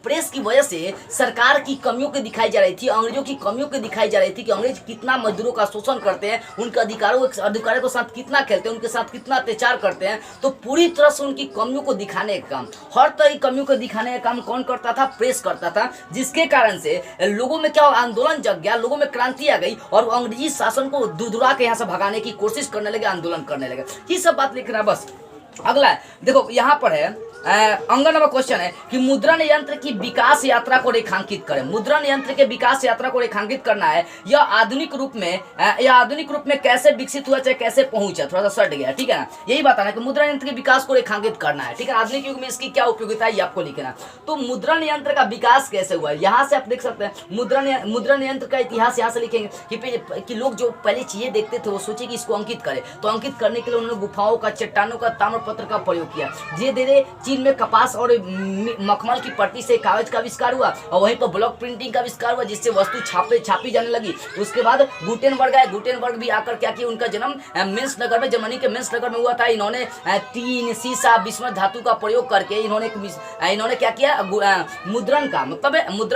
प्रेस की वजह से सरकार की कमियों की दिखाई जा रही थी, अंग्रेजों की कमियों की दिखाई जा रही थी कि अंग्रेज कितना मजदूरों का शोषण करते हैं, उनके अधिकारों के साथ कितना खेलते हैं, उनके साथ कितना अत्याचार करते हैं। तो पूरी तरह से उनकी कमियों को दिखाने का काम, हर तरह की कमियों को दिखाने का काम कौन करता था, प्रेस करता था। जिसके कारण से लोगों में क्या आंदोलन जग गया, लोगों में क्रांति आ गई और अंग्रेजी शासन को दुरदुरा के यहाँ से भगाने की कोशिश करने लगे, आंदोलन करने लगे। ये सब बात लिखना बस। अगला है देखो यहाँ पर है अंगन नंबर क्वेश्चन है कि मुद्रण यंत्र की विकास यात्रा को रेखांकित करें। मुद्रण यंत्र के विकास यात्रा को रेखांकित करना है। यह आधुनिक रूप में कैसे विकसित हुआ, चाहे कैसे पहुंचा, थोड़ा सा सट गया, ठीक है ना। यही बताना कि मुद्रण यंत्र के विकास को रेखांकित करना है, ठीक है। आधुनिक युग में इसकी क्या उपयोगिता है ये आपको लिखना। तो मुद्रण यंत्र का विकास कैसे हुआ, यहाँ से आप देख सकते हैं। मुद्रण यंत्र का इतिहास यहाँ से लिखेंगे कि लोग जो पहले चीजें देखते थे वो सोचे कि इसको अंकित करें, तो अंकित करने के लिए उन्होंने गुफाओं का, चट्टानों का, ताम्रपत्र का प्रयोग किया। धीरे धीरे चीन में कपास और मखमल की पट्टी से कागज का आविष्कार हुआ और वहीं पर ब्लॉक प्रिंटिंग का आविष्कार हुआ, जिससे वस्तु छापी जाने लगी। उसके बाद गुटेनबर्ग आए। गुटेनबर्ग भी आकर क्या किया, उनका जन्म मेंस नगर में, जर्मनी के मेंस नगर में हुआ था। इन्होंने टीन, शीशा, बिस्मथ धातु का प्रयोग करके इन्होंने क्या किया, मुद्रण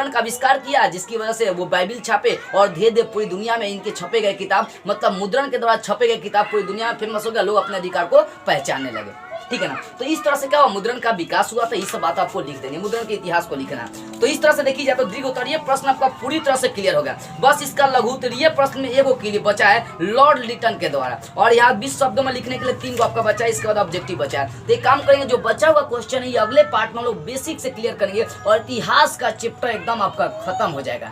का आविष्कार किया, जिसकी वजह से वो बाइबिल छापे और धीरे धीरे पूरी दुनिया में इनके छपे गए किताब, मतलब मुद्रण के द्वारा छपे गए किताब पूरी दुनिया में फेमस हो गया। लोग अपने अधिकार को पहचानने लगे। ठीक है ना। तो इस तरह से क्या हुआ, मुद्रण का विकास हुआ। तो ये सब बात आपको लिख देंगे, मुद्रण के इतिहास को लिखना है। तो इस तरह से देखी जाए तो दीर्घोत्तरीय प्रश्न आपका पूरी तरह से क्लियर हो गया। बस इसका लघुत्तरीय प्रश्न में एगो क्लियर बचा है लॉर्ड लिटन के द्वारा, और यहाँ 20 शब्दों में लिखने के लिए 3 को आपका बचा है। इसके बाद ऑब्जेक्टिव बचा है। तो एक काम करेंगे, जो बचा हुआ क्वेश्चन है ये अगले पार्ट में लोग बेसिक से क्लियर करेंगे और इतिहास का चैप्टर एकदम आपका खत्म हो जाएगा।